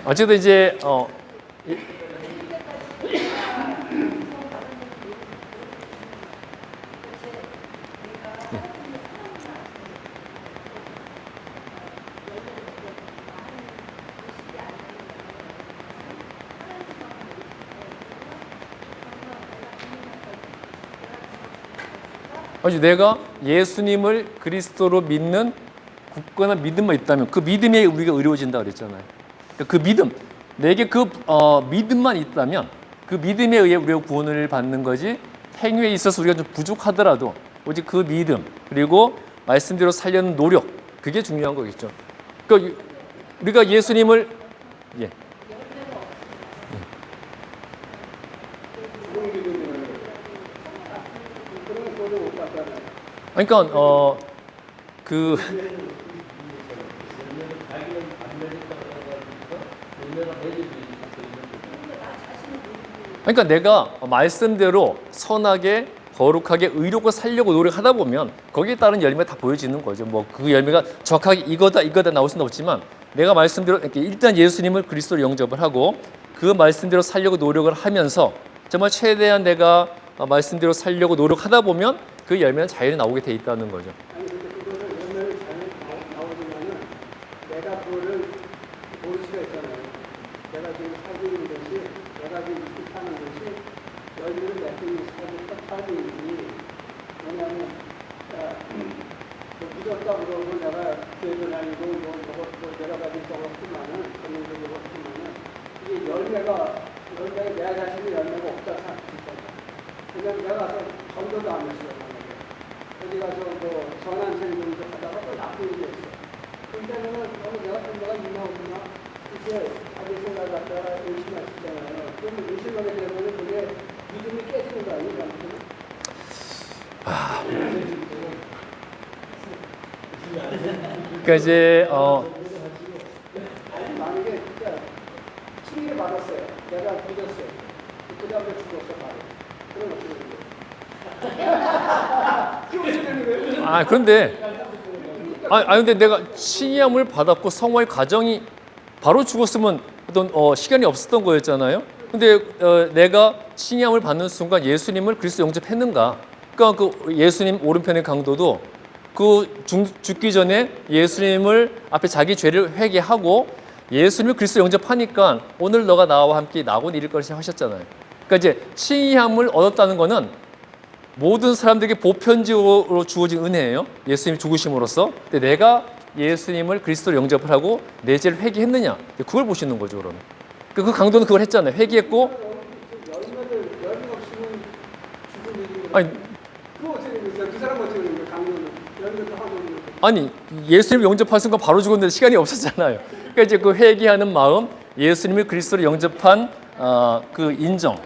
어쨌든 이제 아주 내가 예수님을 그리스도로 믿는 굳건한 믿음만 있다면 그 믿음에 우리가 의로워진다 그랬잖아요. 그러니까 그 믿음, 내게 그 믿음만 있다면 그 믿음에 의해 우리가 구원을 받는 거지 행위에 있어서 우리가 좀 부족하더라도 오직 그 믿음 그리고 말씀대로 살려는 노력 그게 중요한 거겠죠. 그러니까 우리가 예수님을 예. 죽은 믿음이라는 거예요. 그러면 그걸 못 받잖아요. 그러니까 그 그러니까 내가 말씀대로 선하게 거룩하게 의롭고 살려고 노력하다 보면 거기에 따른 열매가 다 보여지는 거죠. 뭐 그 열매가 정확하게 이거다 나올 수는 없지만 내가 말씀대로 이렇게 일단 예수님을 그리스도로 영접을 하고 그 말씀대로 살려고 노력을 하면서 정말 최대한 내가 말씀대로 살려고 노력하다 보면 그 열매는 자연히 나오게 돼 있다는 거죠. 아니 근데 그거를 열매를 잘 나오지만은 내가 그거를 모를 수가 있잖아요. 내가 지금 사귀는 것이 내가 지금 이렇게 사는 것이 열매를 맺는 사귀인지 왜냐하면 믿었다 그러고 내가 교회도 다니고 뭐 내가 가진 적 없지만은 전문적으로 없지만은 이게 열매가 내 자신이 열매가 없다 생각했잖아요. 그냥 내가 가서 전도도 안 했어요. 어디 가서 뭐 선한 생존도 하다가 또 나쁜 일이 있어. 그러니까는 내가 전도가 임하구나. 이제 자기 생각 갖다가 의심하시잖아요. 그러면 의심하게 되면 그게 믿음이 깨지는 거 아니에요? 그러니까 이제 아니 만약에 진짜 칭의를 받았어요. 내가 믿었어요. 그 다음에 죽었어 바로. 그럼 어떻게 되는 거예요? 그런데 근데 내가 칭의함을 받았고 성화의 과정이 바로 죽었으면 어떤 시간이 없었던 거였잖아요. 근데 내가 칭의함을 받는 순간 예수님을 그리스도 영접했는가? 그러니까 그 예수님 오른편의 강도도 그 죽기 전에 예수님을 앞에 자기 죄를 회개하고 예수님을 그리스도 영접하니까 오늘 너가 나와 함께 나곤 이를 것이라 하셨잖아요. 그러니까 이제 칭의함을 얻었다는 거는 모든 사람들에게 보편적으로 주어진 은혜예요. 예수님 죽으심으로써. 근데 내가 예수님을 그리스도로 영접을 하고 내 죄를 회개했느냐? 그걸 보시는 거죠, 그러면. 그 강도는 그걸 했잖아요. 회개했고. 열매 없이는 죽은 일이 아니, 그거 어떻게 되는 거예요? 그 사람 어떻게 되는 거예요? 강도는 열매도 하고 있는 거예요. 아니 예수님을 영접한 순간 바로 죽었는데 시간이 없었잖아요. 그러니까 이제 그 회개하는 마음, 예수님을 그리스도로 영접한 그 인정.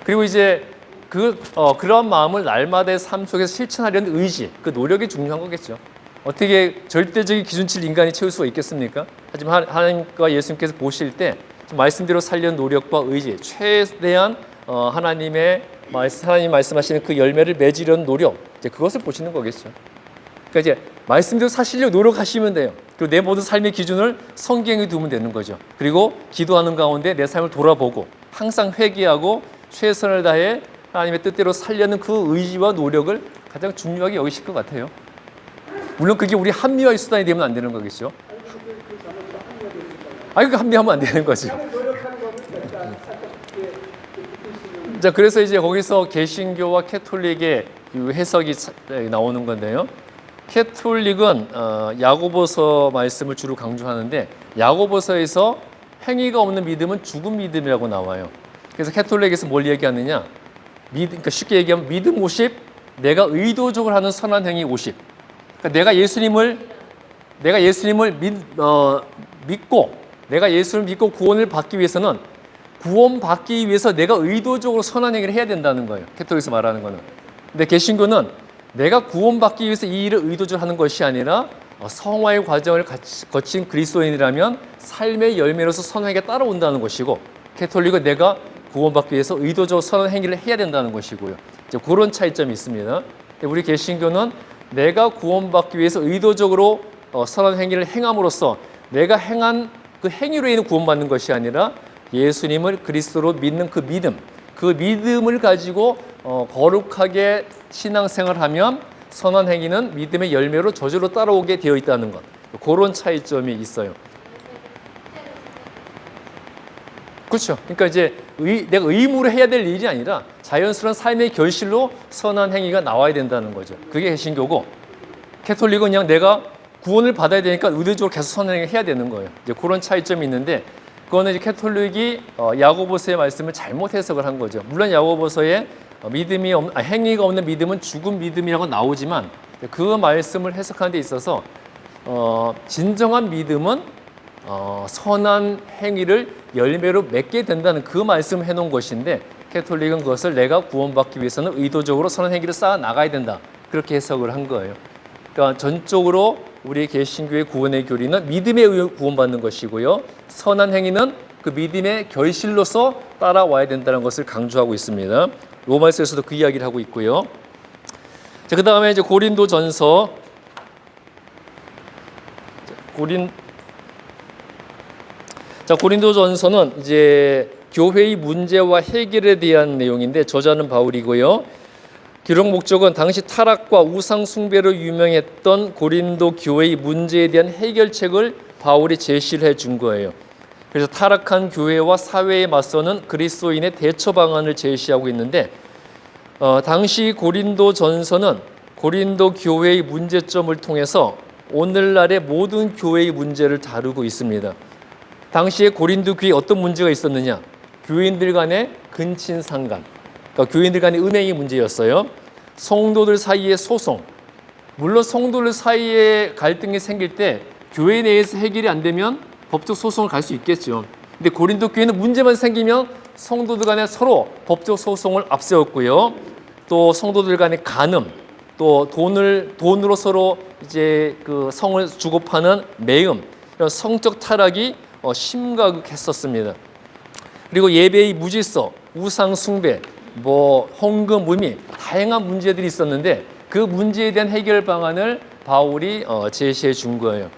그리고 이제 그러한 마음을 날마다의 삶 속에서 실천하려는 의지, 그 노력이 중요한 거겠죠. 어떻게 절대적인 기준치를 인간이 채울 수가 있겠습니까? 하지만 하나님과 예수님께서 보실 때 말씀대로 살려는 노력과 의지, 최대한 하나님이 말씀하시는 그 열매를 맺으려는 노력, 이제 그것을 보시는 거겠죠. 그러니까 이제 말씀대로 사시려고 노력하시면 돼요. 그리고 내 모든 삶의 기준을 성경에 두면 되는 거죠. 그리고 기도하는 가운데 내 삶을 돌아보고 항상 회개하고 최선을 다해 하나님의 뜻대로 살려는 그 의지와 노력을 가장 중요하게 여기실 것 같아요. 물론 그게 우리 합리화의 수단이 되면 안 되는 거겠죠. 그 합리하면 안 되는 거죠. 자, 그래서 이제 거기서 개신교와 캐톨릭의 해석이 나오는 건데요. 캐톨릭은 야고보서 말씀을 주로 강조하는데 야고보서에서 행위가 없는 믿음은 죽은 믿음이라고 나와요. 그래서 캐톨릭에서 뭘 얘기하느냐? 그러니까 쉽게 얘기하면 믿음 50, 내가 의도적으로 하는 선한 행위 50. 그러니까 내가 예수님을 믿고 구원을 받기 위해서는 구원받기 위해서 내가 의도적으로 선한 행위를 해야 된다는 거예요. 캐톨릭에서 말하는 거는. 근데 개신교는 내가 구원받기 위해서 이 일을 의도적으로 하는 것이 아니라 성화의 과정을 거친 그리스도인이라면 삶의 열매로서 선한 행위가 따라온다는 것이고, 캐톨릭은 내가 구원받기 위해서 의도적으로 선한 행위를 해야 된다는 것이고요. 이제 그런 차이점이 있습니다. 우리 개신교는 내가 구원받기 위해서 의도적으로 선한 행위를 행함으로써 내가 행한 그 행위로 인해 구원받는 것이 아니라 예수님을 그리스도로 믿는 그 믿음을 가지고 거룩하게 신앙생활을 하면 선한 행위는 믿음의 열매로 저절로 따라오게 되어 있다는 것. 그런 차이점이 있어요. 그렇죠. 그러니까 이제 내가 의무로 해야 될 일이 아니라 자연스러운 삶의 결실로 선한 행위가 나와야 된다는 거죠. 그게 개신교고, 캐톨릭은 그냥 내가 구원을 받아야 되니까 의도적으로 계속 선한 행위를 해야 되는 거예요. 이제 그런 차이점이 있는데, 그거는 이제 캐톨릭이 야고보서의 말씀을 잘못 해석을 한 거죠. 물론 야고보서에 행위가 없는 믿음은 죽은 믿음이라고 나오지만, 그 말씀을 해석하는 데 있어서 진정한 믿음은 선한 행위를 열매로 맺게 된다는 그 말씀을 해놓은 것인데, 캐톨릭은 그것을 내가 구원받기 위해서는 의도적으로 선한 행위를 쌓아 나가야 된다, 그렇게 해석을 한 거예요. 그러니까 전적으로 우리 개신교의 구원의 교리는 믿음에 의해 구원받는 것이고요, 선한 행위는 그 믿음의 결실로서 따라와야 된다는 것을 강조하고 있습니다. 로마서에서도 그 이야기를 하고 있고요. 자, 그 다음에 이제 고린도전서 고린도전서는 이제 교회의 문제와 해결에 대한 내용인데, 저자는 바울이고요. 기록 목적은 당시 타락과 우상 숭배로 유명했던 고린도 교회의 문제에 대한 해결책을 바울이 제시를 해준 거예요. 그래서 타락한 교회와 사회에 맞서는 그리스도인의 대처 방안을 제시하고 있는데, 당시 고린도전서는 고린도 교회의 문제점을 통해서 오늘날의 모든 교회의 문제를 다루고 있습니다. 당시에 고린도 교회에 어떤 문제가 있었느냐? 교인들 간의 근친상간, 그러니까 교인들 간의 은행이 문제였어요. 성도들 사이의 소송, 물론 성도들 사이에 갈등이 생길 때 교회 내에서 해결이 안 되면 법적 소송을 갈 수 있겠죠. 근데 고린도 교회는 문제만 생기면 성도들 간에 서로 법적 소송을 앞세웠고요. 또 성도들 간의 간음, 또 돈으로 서로 이제 그 성을 주고 파는 매음, 이런 성적 타락이 심각했었습니다. 그리고 예배의 무질서, 우상 숭배, 헌금, 의미, 다양한 문제들이 있었는데, 그 문제에 대한 해결 방안을 바울이 제시해 준 거예요.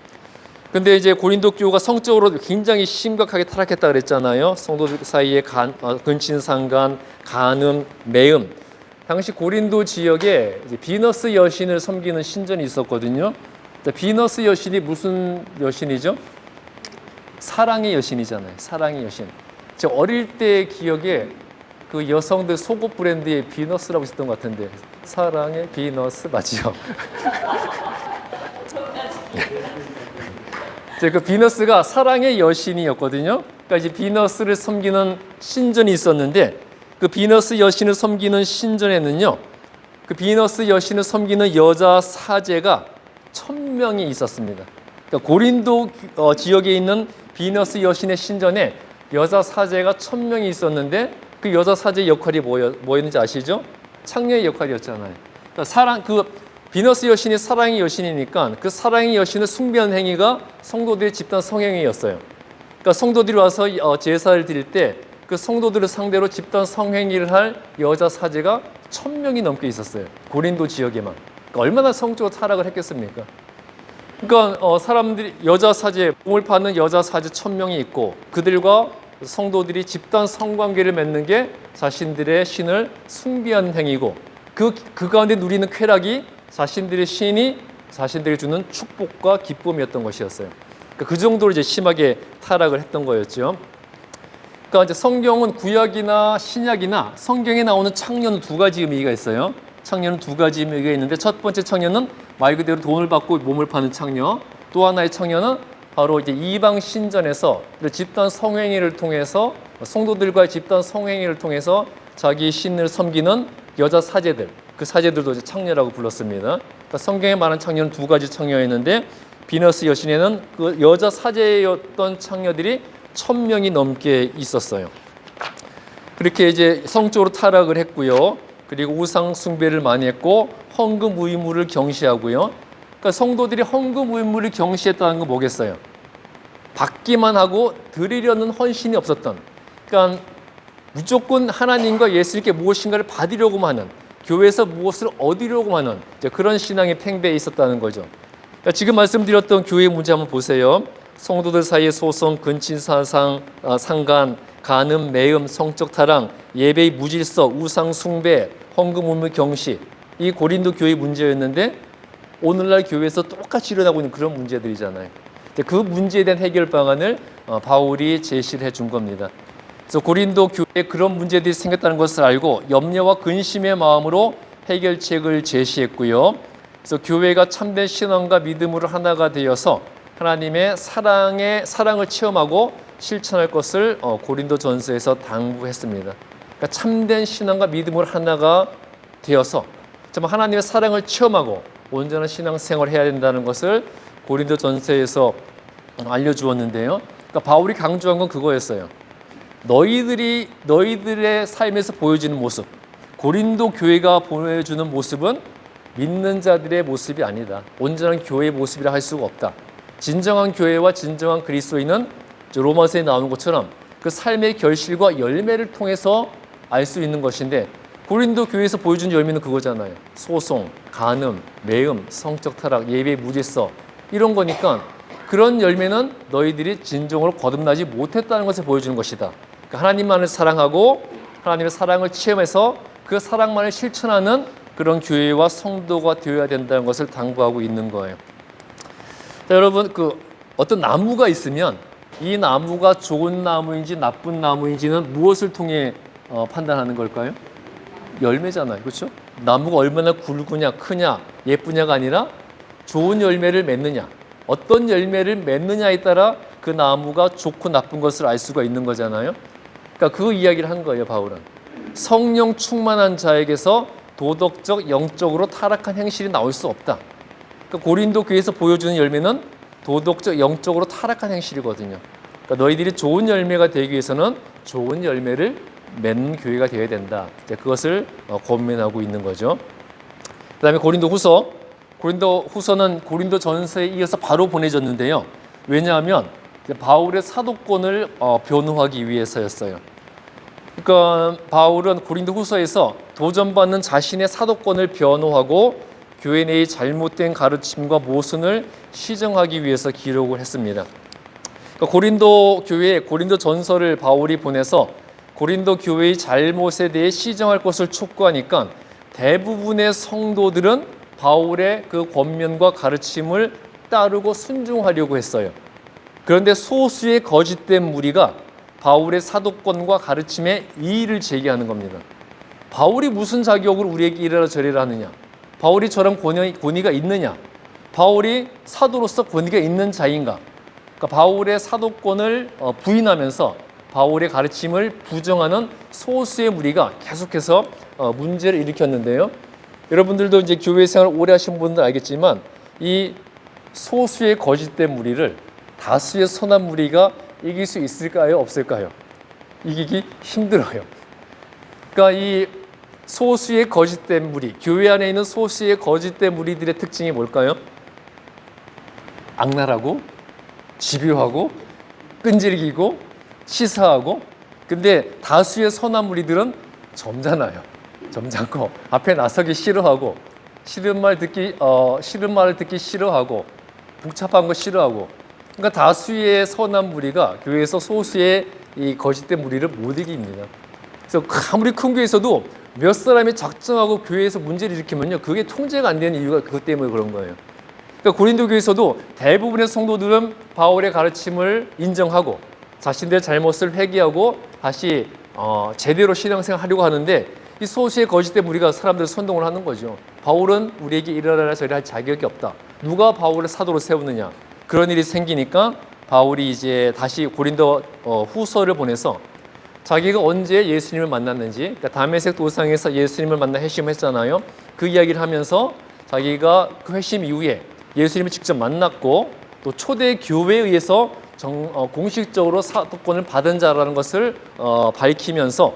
근데 이제 고린도 교회가 성적으로 굉장히 심각하게 타락했다 그랬잖아요. 성도들 사이에 근친상간, 간음, 매음. 당시 고린도 지역에 이제 비너스 여신을 섬기는 신전이 있었거든요. 비너스 여신이 무슨 여신이죠? 사랑의 여신이잖아요. 사랑의 여신. 제 어릴 때 기억에 그 여성들 속옷 브랜드에 비너스라고 있었던 것 같은데, 사랑의 비너스 맞죠? 그 비너스가 사랑의 여신이었거든요. 그러니까 이제 비너스를 섬기는 신전이 있었는데, 그 비너스 여신을 섬기는 신전에는요, 그 비너스 여신을 섬기는 여자 사제가 1000명이 있었습니다. 그러니까 고린도 지역에 있는 비너스 여신의 신전에 여자 사제가 1000명이 있었는데, 그 여자 사제의 역할이 뭐였는지 아시죠? 창녀의 역할이었잖아요. 그러니까 비너스 여신이 사랑의 여신이니까 그 사랑의 여신을 숭배하는 행위가 성도들의 집단 성행위였어요. 그러니까 성도들이 와서 제사를 드릴 때 그 성도들을 상대로 집단 성행위를 할 여자 사제가 1000명이 넘게 있었어요. 고린도 지역에만. 그러니까 얼마나 성적으로 타락을 했겠습니까? 그러니까 사람들이 여자 사제, 공을 파는 여자 사제 1000명이 있고, 그들과 성도들이 집단 성관계를 맺는 게 자신들의 신을 숭배하는 행위고, 그 가운데 누리는 쾌락이 자신들의 신이 자신들에게 주는 축복과 기쁨이었던 것이었어요. 그러니까 그 정도로 이제 심하게 타락을 했던 거였죠. 그러니까 이제 성경은 구약이나 신약이나 성경에 나오는 창녀는 두 가지 의미가 있어요. 창녀는 두 가지 의미가 있는데, 첫 번째 창녀는 말 그대로 돈을 받고 몸을 파는 창녀, 또 하나의 창녀는 바로 이제 이방 신전에서 집단 성행위를 통해서, 성도들과의 집단 성행위를 통해서 자기 신을 섬기는 여자 사제들, 그 사제들도 이제 창녀라고 불렀습니다. 그러니까 성경에 말한 창녀는 두 가지 창녀였는데, 비너스 여신에는 그 여자 사제였던 창녀들이 1000명이 넘게 있었어요. 그렇게 이제 성적으로 타락을 했고요. 그리고 우상 숭배를 많이 했고, 헌금 의무를 경시하고요. 그러니까 성도들이 헌금 의무를 경시했다는 건 뭐겠어요? 받기만 하고 드리려는 헌신이 없었던, 그러니까 무조건 하나님과 예수님께 무엇인가를 받으려고만 하는, 교회에서 무엇을 얻으려고 하는 그런 신앙이 팽배해 있었다는 거죠. 그러니까 지금 말씀드렸던 교회 문제 한번 보세요. 성도들 사이의 소송, 근친상간, 간음, 매음, 성적 타락, 예배의 무질서, 우상 숭배, 헌금 의무 경시, 이 고린도 교회 문제였는데, 오늘날 교회에서 똑같이 일어나고 있는 그런 문제들이잖아요. 그 문제에 대한 해결 방안을 바울이 제시를 해준 겁니다. 그래서 고린도 교회에 그런 문제들이 생겼다는 것을 알고 염려와 근심의 마음으로 해결책을 제시했고요. 그래서 교회가 참된 신앙과 믿음으로 하나가 되어서 하나님의 사랑을 체험하고 실천할 것을 고린도전서에서 당부했습니다. 그러니까 참된 신앙과 믿음으로 하나가 되어서 정말 하나님의 사랑을 체험하고 온전한 신앙생활을 해야 된다는 것을 고린도전서에서 알려주었는데요. 그러니까 바울이 강조한 건 그거였어요. 너희들의 삶에서 보여지는 모습, 고린도 교회가 보여주는 모습은 믿는 자들의 모습이 아니다. 온전한 교회의 모습이라 할 수가 없다. 진정한 교회와 진정한 그리스도인은 로마서에 나오는 것처럼 그 삶의 결실과 열매를 통해서 알 수 있는 것인데 고린도 교회에서 보여준 열매는 그거잖아요. 소송, 간음, 매음, 성적 타락, 예배 무질서 이런 거니까 그런 열매는 너희들이 진정으로 거듭나지 못했다는 것을 보여주는 것이다. 그러니까 하나님만을 사랑하고 하나님의 사랑을 체험해서 그 사랑만을 실천하는 그런 교회와 성도가 되어야 된다는 것을 당부하고 있는 거예요. 자, 여러분 어떤 나무가 있으면 이 나무가 좋은 나무인지 나쁜 나무인지는 무엇을 통해 판단하는 걸까요? 열매잖아요. 그렇죠? 나무가 얼마나 굵으냐, 크냐, 예쁘냐가 아니라 좋은 열매를 맺느냐, 어떤 열매를 맺느냐에 따라 그 나무가 좋고 나쁜 것을 알 수가 있는 거잖아요. 그러니까 그 이야기를 한 거예요, 바울은. 성령 충만한 자에게서 도덕적, 영적으로 타락한 행실이 나올 수 없다. 그러니까 고린도 교회에서 보여주는 열매는 도덕적, 영적으로 타락한 행실이거든요. 그러니까 너희들이 좋은 열매가 되기 위해서는 좋은 열매를 맺는 교회가 되어야 된다. 그것을 권면하고 있는 거죠. 그 다음에 고린도 후서는 고린도 전서에 이어서 바로 보내졌는데요. 왜냐하면 바울의 사도권을 변호하기 위해서였어요. 그러니까 바울은 고린도 후서에서 도전받는 자신의 사도권을 변호하고 교회 내의 잘못된 가르침과 모순을 시정하기 위해서 기록을 했습니다. 그러니까 고린도 교회에 고린도 전서를 바울이 보내서 고린도 교회의 잘못에 대해 시정할 것을 촉구하니까 대부분의 성도들은 바울의 그 권면과 가르침을 따르고 순종하려고 했어요. 그런데 소수의 거짓된 무리가 바울의 사도권과 가르침에 이의를 제기하는 겁니다. 바울이 무슨 자격으로 우리에게 이래라 저래라 하느냐? 바울이 저런 권위가 있느냐? 바울이 사도로서 권위가 있는 자인가? 그러니까 바울의 사도권을 부인하면서 바울의 가르침을 부정하는 소수의 무리가 계속해서 문제를 일으켰는데요. 여러분들도 이제 교회 생활 오래 하신 분들 알겠지만 이 소수의 거짓된 무리를 다수의 선한 무리가 이길 수 있을까요? 없을까요? 이기기 힘들어요. 그러니까 이 소수의 거짓된 무리, 교회 안에 있는 소수의 거짓된 무리들의 특징이 뭘까요? 악랄하고 집요하고 끈질기고 시사하고, 근데 다수의 선한 무리들은 점잖아요. 점잖고 앞에 나서기 싫어하고 싫은 말을 듣기 싫어하고 복잡한 거 싫어하고. 그러니까 다수의 선한 무리가 교회에서 소수의 이 거짓된 무리를 못 이깁니다. 그래서 아무리 큰 교회에서도 몇 사람이 작정하고 교회에서 문제를 일으키면요, 그게 통제가 안 되는 이유가 그것 때문에 그런 거예요. 그러니까 고린도 교회에서도 대부분의 성도들은 바울의 가르침을 인정하고 자신들의 잘못을 회개하고 다시 제대로 신앙생활 하려고 하는데 이 소수의 거짓된 무리가 사람들을 선동을 하는 거죠. 바울은 우리에게 이러라 저러라 할 자격이 없다. 누가 바울을 사도로 세우느냐? 그런 일이 생기니까 바울이 이제 다시 고린도 후서를 보내서 자기가 언제 예수님을 만났는지, 그러니까 다메섹 도상에서 예수님을 만나 회심했잖아요. 그 이야기를 하면서 자기가 그 회심 이후에 예수님을 직접 만났고 또 초대 교회에 의해서 공식적으로 사도권을 받은 자라는 것을 밝히면서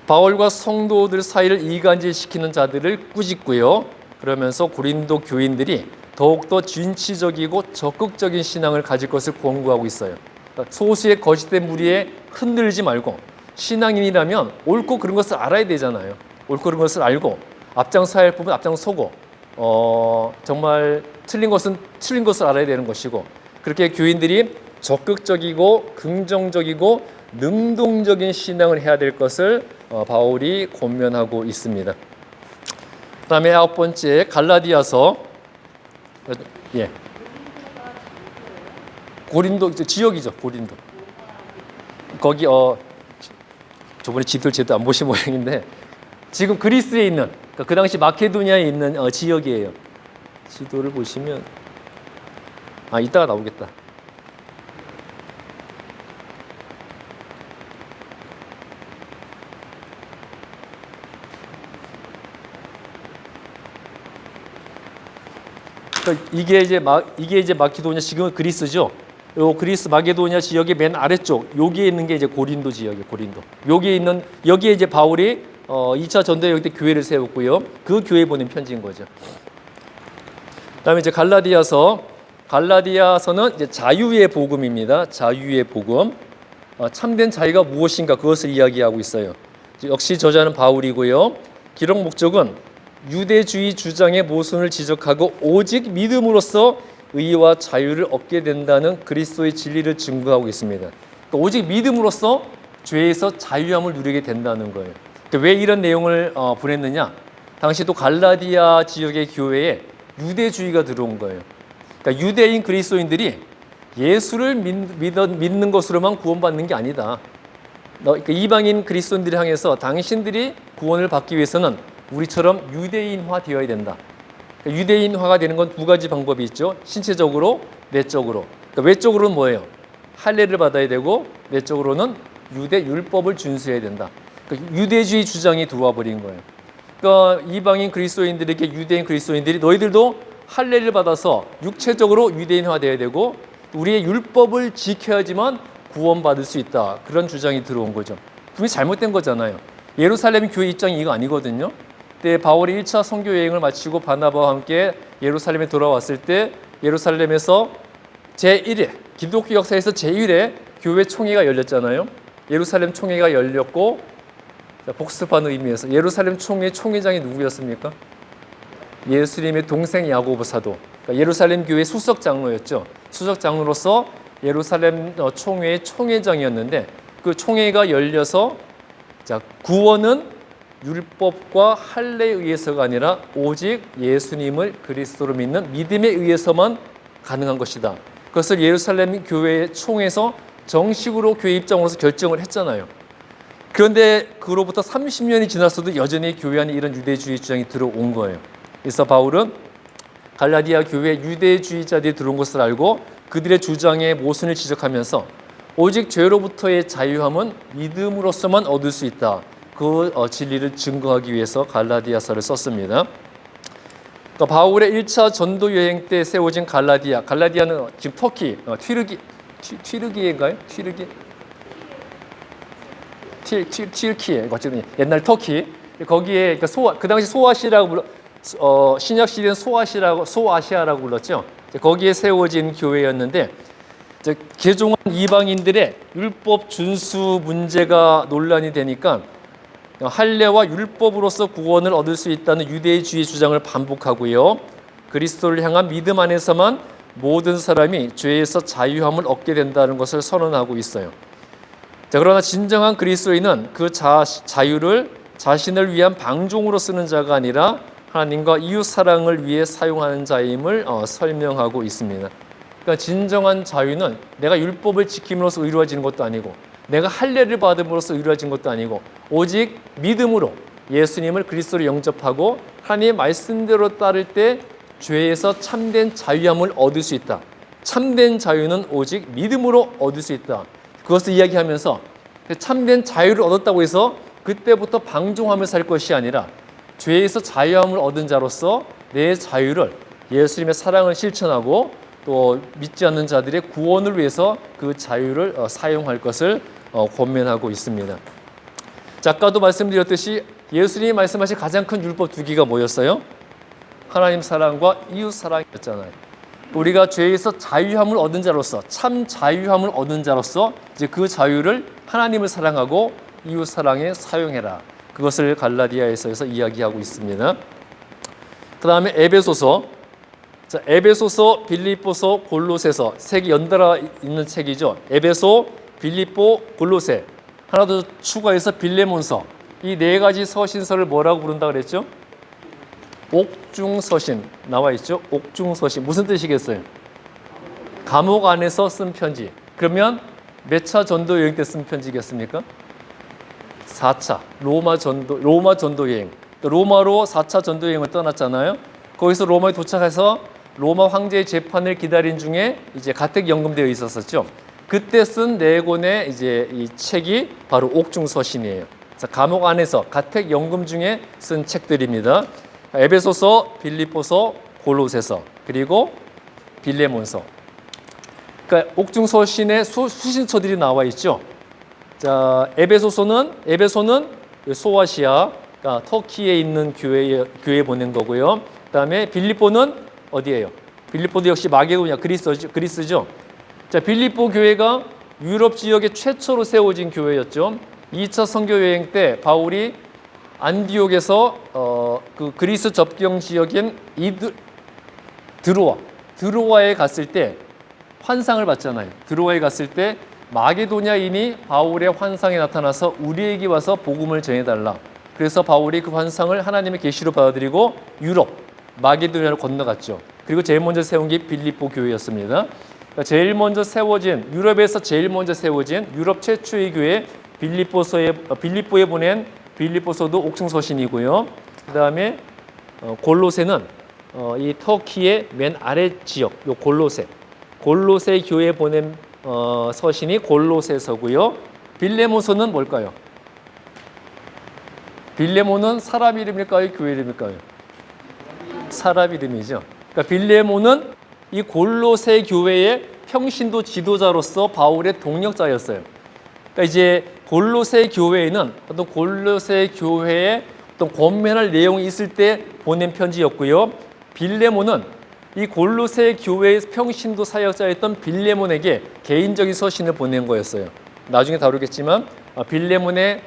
바울과 성도들 사이를 이간질시키는 자들을 꾸짖고요. 그러면서 고린도 교인들이 더욱더 진취적이고 적극적인 신앙을 가질 것을 권고하고 있어요. 그러니까 소수의 거짓된 무리에 흔들리지 말고 신앙인이라면 옳고 그른 것을 알아야 되잖아요. 옳고 그른 것을 알고 앞장서야 할 부분 앞장서고 정말 틀린 것은 틀린 것을 알아야 되는 것이고, 그렇게 교인들이 적극적이고 긍정적이고 능동적인 신앙을 해야 될 것을 바울이 권면하고 있습니다. 그다음에 9번째 갈라디아서, 고린도 지역이죠. 거기 저번에 지도를 제대로 안 보신 모양인데 지금 그리스에 있는 그 당시 마케도니아에 있는 지역이에요. 지도를 보시면 이따가 나오겠다. 그러니까 이게 이제 마케도니아 지금은 그리스죠. 요 그리스 마케도니아 지역의 맨 아래쪽 여기에 있는 게 이제 고린도 지역이에요. 고린도. 여기에 이제 바울이 2차 전도 여행 때 교회를 세웠고요. 그 교회에 보낸 편지인 거죠. 그다음에 이제 갈라디아서는 이제 자유의 복음입니다. 자유의 복음. 참된 자유가 무엇인가 그것을 이야기하고 있어요. 역시 저자는 바울이고요. 기록 목적은 유대주의 주장의 모순을 지적하고 오직 믿음으로써 의와 자유를 얻게 된다는 그리스도의 진리를 증거하고 있습니다. 그러니까 오직 믿음으로써 죄에서 자유함을 누리게 된다는 거예요. 그러니까 왜 이런 내용을 보냈느냐? 당시 또 갈라디아 지역의 교회에 유대주의가 들어온 거예요. 그러니까 유대인 그리스도인들이 예수를 믿는 것으로만 구원받는 게 아니다. 그러니까 이방인 그리스도인들을 향해서 당신들이 구원을 받기 위해서는 우리처럼 유대인화 되어야 된다. 그러니까 유대인화가 되는 건 두 가지 방법이 있죠. 신체적으로, 내적으로. 그러니까 외적으로는 뭐예요? 할례를 받아야 되고 내적으로는 유대 율법을 준수해야 된다. 그러니까 유대주의 주장이 들어와 버린 거예요. 그러니까 이방인 그리스도인들에게 유대인 그리스도인들이 너희들도 할례를 받아서 육체적으로 유대인화 되어야 되고 우리의 율법을 지켜야지만 구원받을 수 있다. 그런 주장이 들어온 거죠. 분명히 잘못된 거잖아요. 예루살렘 교회 입장이 이거 아니거든요. 그때 바울이 1차 선교 여행을 마치고 바나바와 함께 예루살렘에 돌아왔을 때 예루살렘에서 제1회 기독교 역사에서 제1회 교회 총회가 열렸잖아요. 예루살렘 총회가 열렸고 복습하는 의미에서 예루살렘 총회 총회장이 누구였습니까? 예수님의 동생 야고보 사도. 그러니까 예루살렘 교회 수석 장로였죠. 수석 장로로서 예루살렘 총회의 총회장이었는데 그 총회가 열려서 구원은 율법과 할례에 의해서가 아니라 오직 예수님을 그리스도로 믿는 믿음에 의해서만 가능한 것이다. 그것을 예루살렘 교회 총회에서 정식으로 교회 입장으로서 결정을 했잖아요. 그런데 그로부터 30년이 지났어도 여전히 교회 안에 이런 유대주의 주장이 들어온 거예요. 그래서 바울은 갈라디아 교회에 유대주의자들이 들어온 것을 알고 그들의 주장의 모순을 지적하면서 오직 죄로부터의 자유함은 믿음으로서만 얻을 수 있다. 그 진리를 증거하기 위해서 갈라디아서를 썼습니다. 그러니까 바울의 1차 전도 여행 때 세워진 갈라디아는 지금 터키, 튀르기인가요? 튀르키예, 어쨌든 옛날 터키. 거기에 그 당시 소아시라고 신약 시대는 소아시아라고 불렀죠. 거기에 세워진 교회였는데 개종한 이방인들의 율법 준수 문제가 논란이 되니까 할례와 율법으로서 구원을 얻을 수 있다는 유대주의 주장을 반복하고요. 그리스도를 향한 믿음 안에서만 모든 사람이 죄에서 자유함을 얻게 된다는 것을 선언하고 있어요. 그러나 진정한 그리스도인은 그 자유를 자신을 위한 방종으로 쓰는 자가 아니라 하나님과 이웃 사랑을 위해 사용하는 자임을 설명하고 있습니다. 그러니까 진정한 자유는 내가 율법을 지킴으로써 이루어지는 것도 아니고 내가 할례를 받음으로써 이루어진 것도 아니고 오직 믿음으로 예수님을 그리스도로 영접하고 하나님의 말씀대로 따를 때 죄에서 참된 자유함을 얻을 수 있다. 참된 자유는 오직 믿음으로 얻을 수 있다. 그것을 이야기하면서 참된 자유를 얻었다고 해서 그때부터 방종하며 살 것이 아니라 죄에서 자유함을 얻은 자로서 내 자유를 예수님의 사랑을 실천하고 또 믿지 않는 자들의 구원을 위해서 그 자유를 사용할 것을 권면하고 있습니다. 아까도 말씀드렸듯이 예수님이 말씀하신 가장 큰 율법 두 개가 뭐였어요? 하나님 사랑과 이웃 사랑이었잖아요. 우리가 죄에서 자유함을 얻은 자로서 참 자유함을 얻은 자로서 이제 그 자유를 하나님을 사랑하고 이웃 사랑에 사용해라. 그것을 갈라디아에서 이야기하고 있습니다. 그 다음에 에베소서, 빌립보서, 골로새서 세 개 연달아 있는 책이죠. 에베소, 빌립보, 골로새. 하나 더 추가해서 빌레몬서. 이 네 가지 서신서를 뭐라고 부른다 그랬죠? 옥중서신 나와 있죠. 옥중서신 무슨 뜻이겠어요? 감옥 안에서 쓴 편지. 그러면 몇 차 전도 여행 때 쓴 편지겠습니까? 4차 로마 전도 여행. 로마로 4차 전도 여행을 떠났잖아요. 거기서 로마에 도착해서 로마 황제의 재판을 기다린 중에 이제 가택 연금되어 있었었죠. 그때 쓴 네 권의 이제 이 책이 바로 옥중서신이에요. 감옥 안에서 가택 연금 중에 쓴 책들입니다. 에베소서, 빌립보서, 골로새서, 그리고 빌레몬서. 그러니까 옥중서신에 수신처들이 나와 있죠. 자, 에베소는 소아시아, 그러니까 터키에 있는 교회에 보낸 거고요. 그다음에 빌립보는 어디예요? 빌립보도 역시 마게도냐 그리스죠. 자, 빌립보 교회가 유럽 지역에 최초로 세워진 교회였죠. 2차 선교 여행 때 바울이 안디옥에서 그 그리스 접경 지역인 드로아에 갔을 때 환상을 봤잖아요. 드로아에 갔을 때 마게도냐인이 바울의 환상에 나타나서 우리에게 와서 복음을 전해달라. 그래서 바울이 그 환상을 하나님의 계시로 받아들이고 유럽, 마게도냐로 건너갔죠. 그리고 제일 먼저 세운 게 빌립보 교회였습니다. 그러니까 유럽에서 제일 먼저 세워진 유럽 최초의 교회 빌립보에 보낸 빌립보서도 옥중서신이고요. 그 다음에 골로새는 이 터키의 맨 아래 지역, 요 골로새 교회에 보낸 서신이 골로새서고요. 빌레몬서는 뭘까요? 빌레몬은 사람 이름일까요? 교회 이름일까요? 사람 이름이죠. 그러니까 빌레몬은 이 골로새 교회의 평신도 지도자로서 바울의 동력자였어요. 그러니까 이제 골로새 교회에는 어떤 골로새 교회에 어떤 권면할 내용이 있을 때 보낸 편지였고요. 빌레몬은 이 골로새 교회의 평신도 사역자였던 빌레몬에게 개인적인 서신을 보낸 거였어요. 나중에 다루겠지만 빌레몬의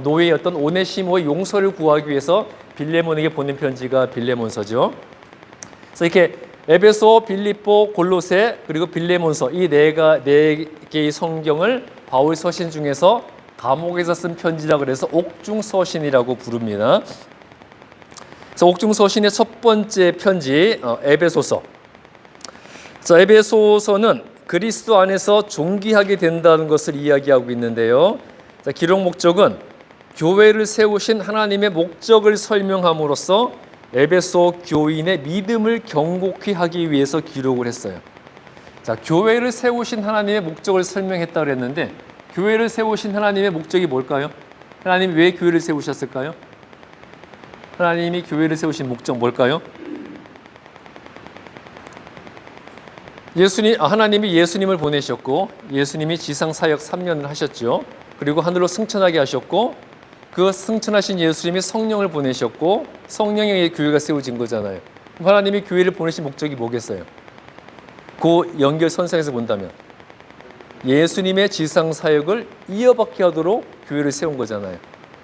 노예였던 오네시모의 용서를 구하기 위해서 빌레몬에게 보낸 편지가 빌레몬서죠. 그래서 이렇게 에베소, 빌립보, 골로새 그리고 빌레몬서 이 네 개의 성경을 바울 서신 중에서 감옥에서 쓴 편지라 그래서 옥중서신이라고 부릅니다. 그래서 옥중서신의 첫 번째 편지 에베소서. 자, 에베소서는 그리스도 안에서 존귀하게 된다는 것을 이야기하고 있는데요. 자, 기록 목적은 교회를 세우신 하나님의 목적을 설명함으로써 에베소 교인의 믿음을 경고케 하기 위해서 기록을 했어요. 자, 교회를 세우신 하나님의 목적을 설명했다 그랬는데 교회를 세우신 하나님의 목적이 뭘까요? 하나님이 왜 교회를 세우셨을까요? 하나님이 교회를 세우신 목적 뭘까요? 하나님이 예수님을 보내셨고 예수님이 지상 사역 3년을 하셨죠. 그리고 하늘로 승천하게 하셨고 그 승천하신 예수님이 성령을 보내셨고 성령에 의해 교회가 세워진 거잖아요. 그럼 하나님이 교회를 보내신 목적이 뭐겠어요? 그 연결선상에서 본다면 예수님의 지상 사역을 이어받게 하도록 교회를 세운 거잖아요.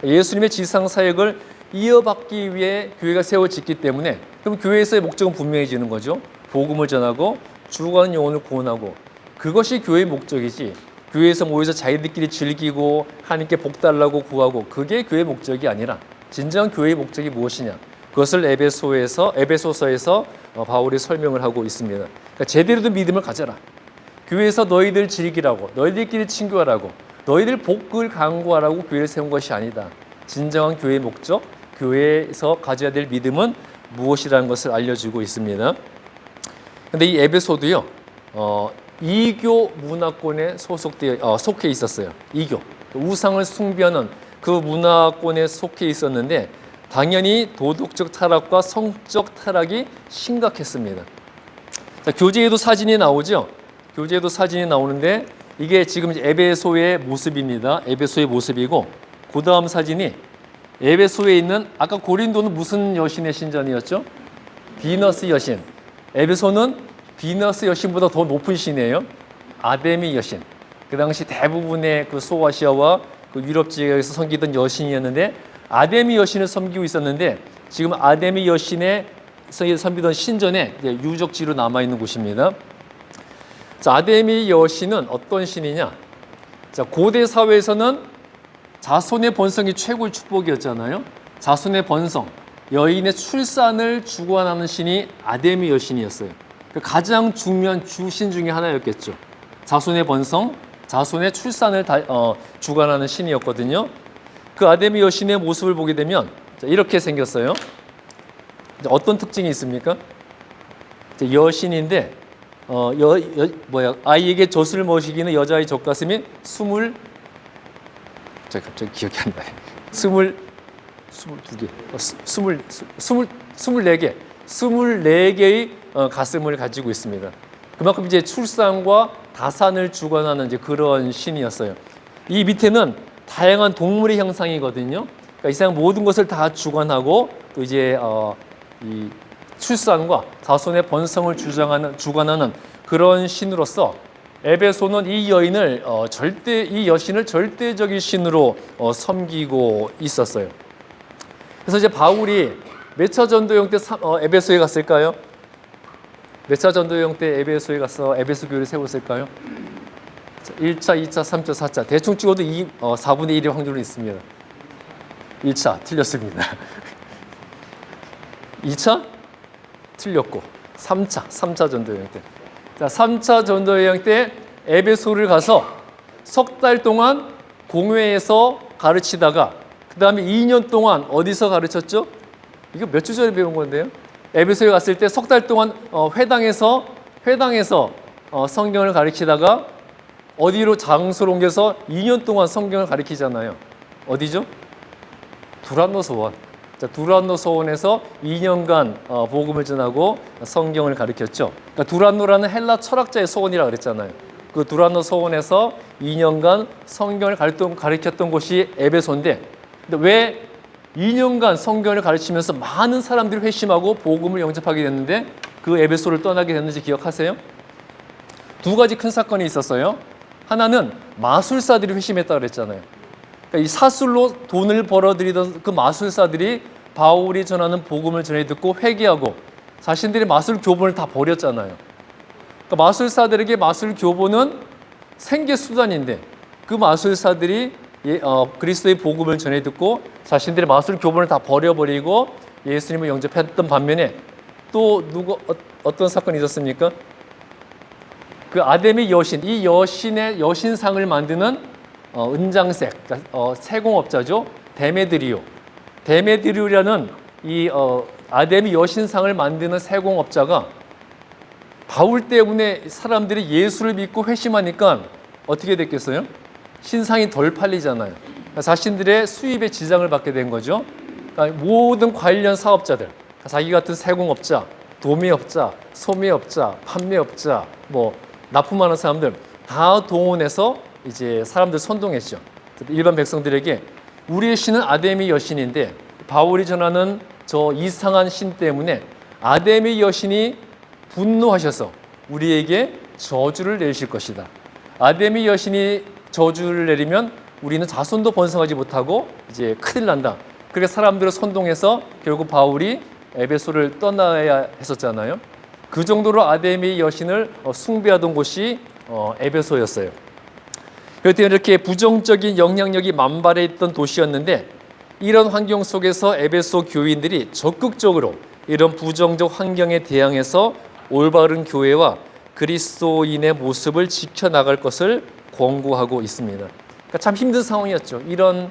예수님의 지상 사역을 이어받기 위해 교회가 세워졌기 때문에 그럼 교회에서의 목적은 분명해지는 거죠. 복음을 전하고 죽어가는 영혼을 구원하고 그것이 교회의 목적이지 교회에서 모여서 자기들끼리 즐기고 하나님께 복 달라고 구하고 그게 교회의 목적이 아니라 진정한 교회의 목적이 무엇이냐 그것을 에베소서에서 바울이 설명을 하고 있습니다. 그러니까 제대로 된 믿음을 가져라. 교회에서 너희들 즐기라고 너희들끼리 친교하라고 너희들 복을 강구하라고 교회를 세운 것이 아니다. 진정한 교회의 목적 교회에서 가져야 될 믿음은 무엇이라는 것을 알려주고 있습니다. 근데 이 에베소도요, 이교 문화권에 속해 있었어요. 이교. 우상을 숭배하는 그 문화권에 속해 있었는데, 당연히 도덕적 타락과 성적 타락이 심각했습니다. 자, 교재에도 사진이 나오죠? 교재에도 사진이 나오는데, 이게 지금 에베소의 모습입니다. 에베소의 모습이고, 그 다음 사진이 에베소에 있는, 아까 고린도는 무슨 여신의 신전이었죠? 비너스 여신. 에베소는 비너스 여신보다 더 높은 신이에요. 아데미 여신. 그 당시 대부분의 그 소아시아와 그 유럽 지역에서 섬기던 여신이었는데 아데미 여신을 섬기고 있었는데 지금 아데미 여신의 섬기던 신전에 유적지로 남아있는 곳입니다. 자, 아데미 여신은 어떤 신이냐? 자, 고대 사회에서는 자손의 번성이 최고의 축복이었잖아요. 자손의 번성, 여인의 출산을 주관하는 신이 아데미 여신이었어요. 가장 중요한 주신 중에 하나였겠죠. 자손의 번성, 자손의 출산을 주관하는 신이었거든요. 그 아데미 여신의 모습을 보게 되면 이렇게 생겼어요. 어떤 특징이 있습니까? 여신인데 아이에게 젖을 머시기는 여자의 젖가슴이 제가 갑자기 기억이 안 나요. 24개의 가슴을 가지고 있습니다. 그만큼 이제 출산과 다산을 주관하는 이제 그런 신이었어요. 이 밑에는 다양한 동물의 형상이거든요. 그러니까 이 세상 모든 것을 다 주관하고 또 이제 이 출산과 자손의 번성을 주관하는 그런 신으로서 에베소는 이 여신을 절대적인 신으로 섬기고 있었어요. 그래서 이제 바울이 몇 차 전도여행 때 에베소에 갔을까요? 몇 차 전도여행 때 에베소에 가서 에베소 교회를 세웠을까요? 1차, 2차, 3차, 4차 대충 찍어도 4분의 1의 확률이 있습니다. 1차 틀렸습니다. 2차 틀렸고 3차 전도여행 때. 자, 3차 전도여행 때 에베소를 가서 석 달 동안 공회에서 가르치다가 그 다음에 2년 동안 어디서 가르쳤죠? 이거 몇 주 전에 배운 건데요. 에베소에 갔을 때 석 달 동안 회당에서 성경을 가르치다가 어디로 장소로 옮겨서 2년 동안 성경을 가르치잖아요. 어디죠? 두란노 소원. 자, 두란노 소원에서 2년간 복음을 전하고 성경을 가르쳤죠. 그러니까 두란노라는 헬라 철학자의 소원이라 그랬잖아요. 그 두란노 소원에서 2년간 성경을 가르쳤던 곳이 에베소인데, 근데 왜 2년간 성경을 가르치면서 많은 사람들이 회심하고 복음을 영접하게 됐는데 그 에베소를 떠나게 됐는지 기억하세요? 두 가지 큰 사건이 있었어요. 하나는 마술사들이 회심했다고 그랬잖아요. 그러니까 이 사술로 돈을 벌어들이던 그 마술사들이 바울이 전하는 복음을 전해 듣고 회개하고 자신들의 마술 교본을 다 버렸잖아요. 그러니까 마술사들에게 마술 교본은 생계 수단인데 그 마술사들이 그리스도의 복음을 전해 듣고 자신들의 마술 교본을 다 버려버리고 예수님을 영접했던 반면에 또 어떤 사건이 있었습니까? 그 아데미 여신, 이 여신의 여신상을 만드는 은장색, 그러니까 세공업자죠. 데메드리오라는 이 아데미 여신상을 만드는 세공업자가 바울 때문에 사람들이 예수를 믿고 회심하니까 어떻게 됐겠어요? 신상이 덜 팔리잖아요. 그러니까 자신들의 수입에 지장을 받게 된 거죠. 그러니까 모든 관련 사업자들, 그러니까 자기 같은 세공업자, 도매업자, 소매업자, 판매업자, 납품하는 사람들 다 동원해서 이제 사람들 선동했죠. 일반 백성들에게 우리의 신은 아데미 여신인데 바울이 전하는 저 이상한 신 때문에 아데미 여신이 분노하셔서 우리에게 저주를 내리실 것이다. 아데미 여신이 저주를 내리면 우리는 자손도 번성하지 못하고 이제 큰일 난다. 그래서 사람들을 선동해서 결국 바울이 에베소를 떠나야 했었잖아요. 그 정도로 아데미 여신을 숭배하던 곳이 에베소였어요. 그때 이렇게 부정적인 영향력이 만발해 있던 도시였는데 이런 환경 속에서 에베소 교인들이 적극적으로 이런 부정적 환경에 대항해서 올바른 교회와 그리스도인의 모습을 지켜나갈 것을 권고하고 있습니다. 그러니까 참 힘든 상황이었죠. 이런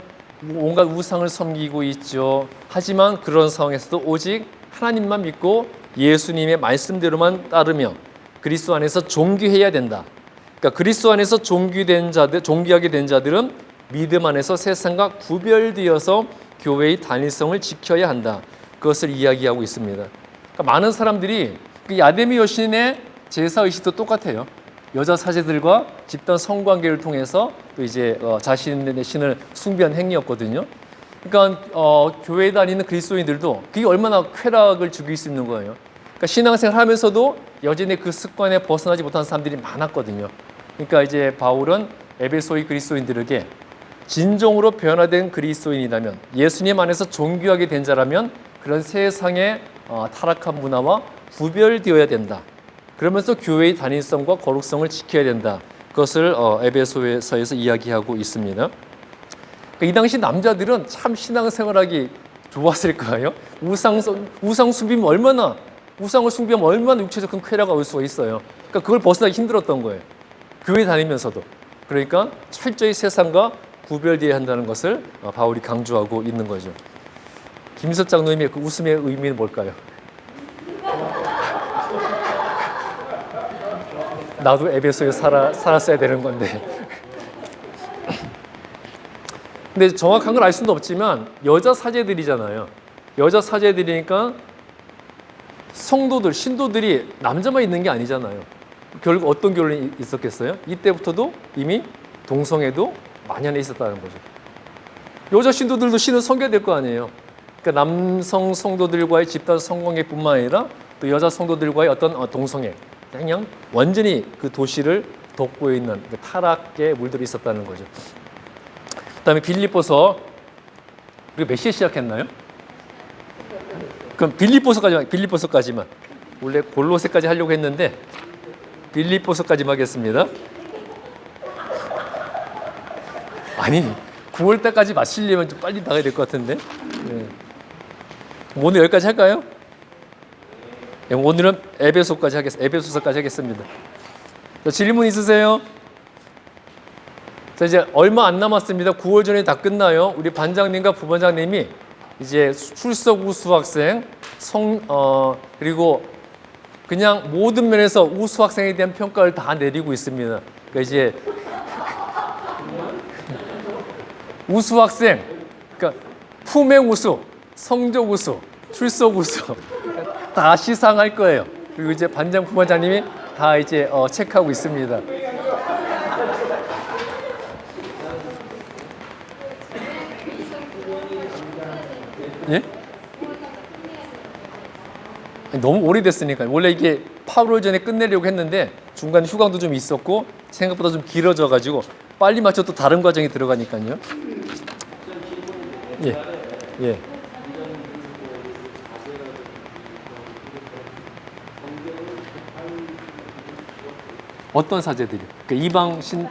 온갖 우상을 섬기고 있죠. 하지만 그런 상황에서도 오직 하나님만 믿고 예수님의 말씀대로만 따르며 그리스도 안에서 존귀해야 된다. 그러니까 그리스도 안에서 존귀하게 된 자들은 믿음 안에서 세상과 구별되어서 교회의 단일성을 지켜야 한다. 그것을 이야기하고 있습니다. 그러니까 많은 사람들이 이 아데미 여신의 제사 의식도 똑같아요. 여자 사제들과 집단 성관계를 통해서 또 이제 자신의 신을 숭배한 행위였거든요. 그러니까 교회에 다니는 그리스도인들도 그게 얼마나 쾌락을 즐길 수 있는 거예요. 그러니까 신앙생활 하면서도 여전히 그 습관에 벗어나지 못한 사람들이 많았거든요. 그러니까 이제 바울은 에베소의 그리스도인들에게 진정으로 변화된 그리스도인이라면 예수님 안에서 존귀하게 된 자라면 그런 세상의 타락한 문화와 구별되어야 된다. 그러면서 교회의 단일성과 거룩성을 지켜야 된다. 그것을 에베소서에서 이야기하고 있습니다. 그러니까 이 당시 남자들은 참 신앙생활하기 좋았을 거예요. 우상을 숭배하면 얼마나 육체적 큰 쾌락이 올 수가 있어요. 그러니까 그걸 벗어나기 힘들었던 거예요. 교회 다니면서도. 그러니까 철저히 세상과 구별되어야 한다는 것을 바울이 강조하고 있는 거죠. 김석 장로님의 그 웃음의 의미는 뭘까요? 나도 에베소에 살았어야 되는 건데. 근데 정확한 걸 알 수는 없지만 여자 사제들이잖아요. 여자 사제들이니까 성도들, 신도들이 남자만 있는 게 아니잖아요. 결국 어떤 결론이 있었겠어요? 이때부터도 이미 동성애도 만연해 있었다는 거죠. 여자 신도들도 신을 섬겨야 될 거 아니에요. 그러니까 남성 성도들과의 집단 성관계뿐만 아니라 또 여자 성도들과의 어떤 동성애, 그냥 완전히 그 도시를 덮고 있는 그 타락의 물들이 있었다는 거죠. 그다음에 빌립보서, 우리가 몇 시에 시작했나요? 그럼 빌립보서까지만. 원래 골로새까지 하려고 했는데 빌립보서까지만 하겠습니다. 아니 9월 달까지 마치려면 좀 빨리 나가야 될 것 같은데. 네. 오늘 여기까지 할까요? 네, 오늘은 에베소서까지 하겠습니다. 질문 있으세요? 자, 이제 얼마 안 남았습니다. 9월 전에 다 끝나요. 우리 반장님과 부반장님이 이제 출석 우수 학생, 그리고 그냥 모든 면에서 우수 학생에 대한 평가를 다 내리고 있습니다. 그러니까 이제 우수 학생, 그러니까 품행 우수, 성적 우수, 출석 우수 다 시상할 거예요. 그리고 이제 반장, 부반장님이 다 이제 체크하고 있습니다. 예? 너무 오래됐으니까. 원래 이게 8월 전에 끝내려고 했는데 중간에 휴강도 좀 있었고 생각보다 좀 길어져 가지고 빨리 맞춰 또 다른 과정이 들어가니까요. 예. 예. 어떤 사제들이? 그러니까 이방 신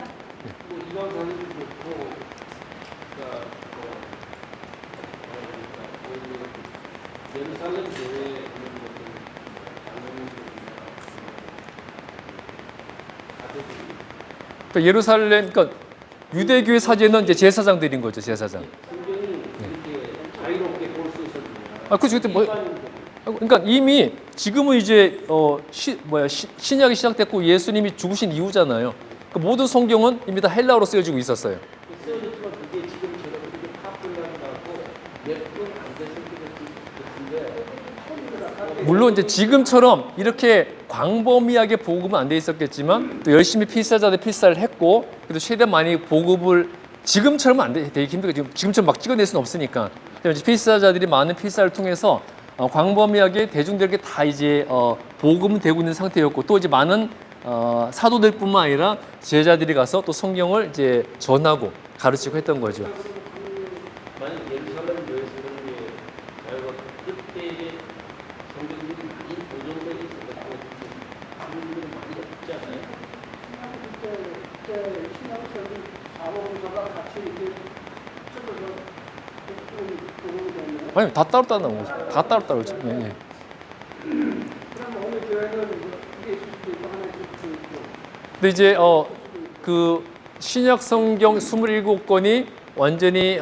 그러니까 예루살렘, 그러니까 유대교의 사제는 이제 제사장들인 거죠, 제사장. 아, 그렇죠. 그때 그러니까 이미 지금은 이제 신약이 시작됐고 예수님이 죽으신 이후잖아요. 그러니까 모든 성경은 이미 다 헬라어로 쓰여지고 있었어요. 물론 이제 지금처럼 이렇게 광범위하게 보급은 안 돼 있었겠지만 또 열심히 필사자들 필사를 했고 그래도 최대한 많이 보급을 지금처럼 안 돼, 되게 힘들게 지금처럼 막 찍어낼 수는 없으니까 필사자들이 많은 필사를 통해서 광범위하게 대중들에게 다 이제 보급은 되고 있는 상태였고 또 이제 많은 사도들뿐만 아니라 제자들이 가서 또 성경을 이제 전하고 가르치고 했던 거죠. 만약 예루살렘 교회에서는 그때의 성경들이 많이 보존되어 있었고 주민들이 많이 없지 않아요? 그때 신학생이 사모부서가 같이 이렇게 찍어서 아니 다 따로 나온 거죠. 다 따로 있죠. 예, 예. 그럼 어느 교회는 이게 있을 수도 있고 하나 있을 수도 있고. 근데 이제 그 신약 성경 27권이 완전히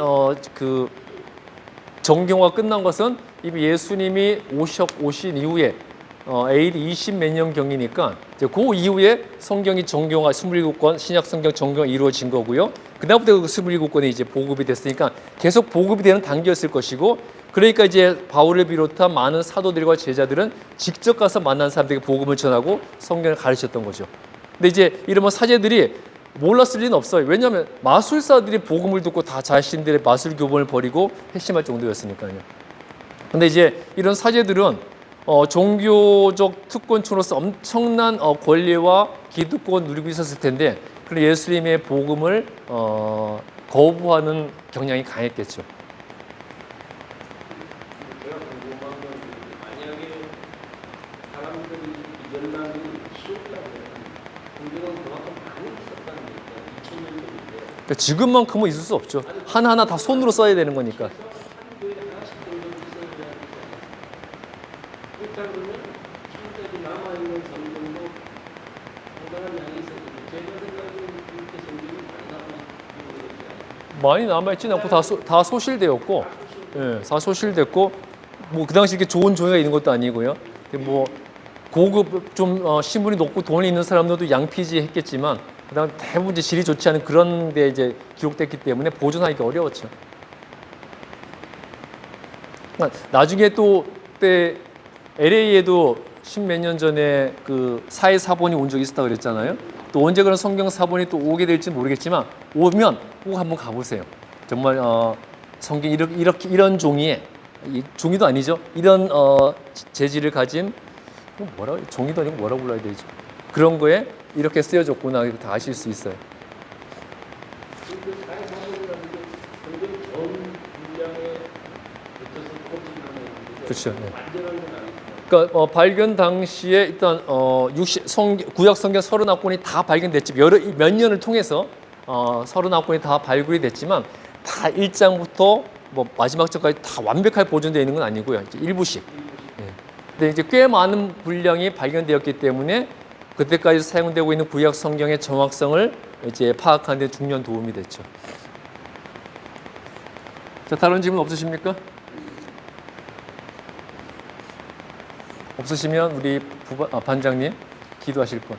그 정경화가 끝난 것은 이미 예수님이 오신 이후에 AD 20몇 년 경이니까 이제 그 이후에 성경이 정경화 27권 신약 성경 정경화 이루어진 거고요. 그다음부터 그 27권이 이제 보급이 됐으니까 계속 보급이 되는 단계였을 것이고 그러니까 이제 바울을 비롯한 많은 사도들과 제자들은 직접 가서 만난 사람들에게 복음을 전하고 성경을 가르쳤던 거죠. 근데 이제 이런 사제들이 몰랐을 리는 없어요. 왜냐하면 마술사들이 복음을 듣고 다 자신들의 마술 교본을 버리고 회심할 정도였으니까요. 근데 이제 이런 사제들은 종교적 특권층으로서 엄청난 권리와 기득권을 누리고 있었을 텐데 그런 예수님의 복음을 거부하는 경향이 강했겠죠. 제가 궁금한 건 만약에 사람들이 이전만이 쉬웠다고 공경은 그만큼 많이 있었다는 거니까 2000년 전인데 그러니까 지금만큼은 있을 수 없죠. 하나하나 다 손으로 써야 되는 거니까. 교회 하나씩 정도 있어야 되지 않을까? 그렇다 그러면 지금까지 남아있는 성경도 상당한 양이 있어야 되겠죠? 제가 생각하기로는 그렇게 성경이 많이 남아있는 많이 남아있지는 않고 다 소실되었고, 예, 다 소실됐고, 뭐 그 당시 이렇게 좋은 종이가 있는 것도 아니고요. 뭐 고급 좀 신분이 높고 돈이 있는 사람들도 양피지 했겠지만, 그다음 대부분 이제 질이 좋지 않은 그런 데 이제 기록됐기 때문에 보존하기 어려웠죠. 나중에 또 그때 LA에도 십몇 년 전에 그 사회 사본이 온 적이 있었다 그랬잖아요. 또 언제 그런 성경 사본이 또 오게 될지 모르겠지만 오면 꼭 한번 가보세요. 정말 성경 이런 종이에 종이도 아니죠. 이런 재질을 가진 종이도 아니고 뭐라고 불러야 되죠? 그런 거에 이렇게 쓰여졌구나 다 아실 수 있어요. 그 사회사본이라는 게 성경 전 분량에 붙어서 꼽히는 그렇죠. 네. 완전한 건 아니지만 그러니까 발견 당시에 일단 구약 성경 39권이 다 발견됐지 몇 년을 통해서 39권이 다 발굴이 됐지만 다 1장부터 뭐 마지막 장까지 다 완벽하게 보존되어 있는 건 아니고요. 이제 일부씩. 예. 근데 이제 꽤 많은 분량이 발견되었기 때문에 그때까지 사용되고 있는 구약 성경의 정확성을 이제 파악하는 데 중요한 도움이 됐죠. 자, 다른 질문 없으십니까? 없으시면 우리 반장님 기도하실 분.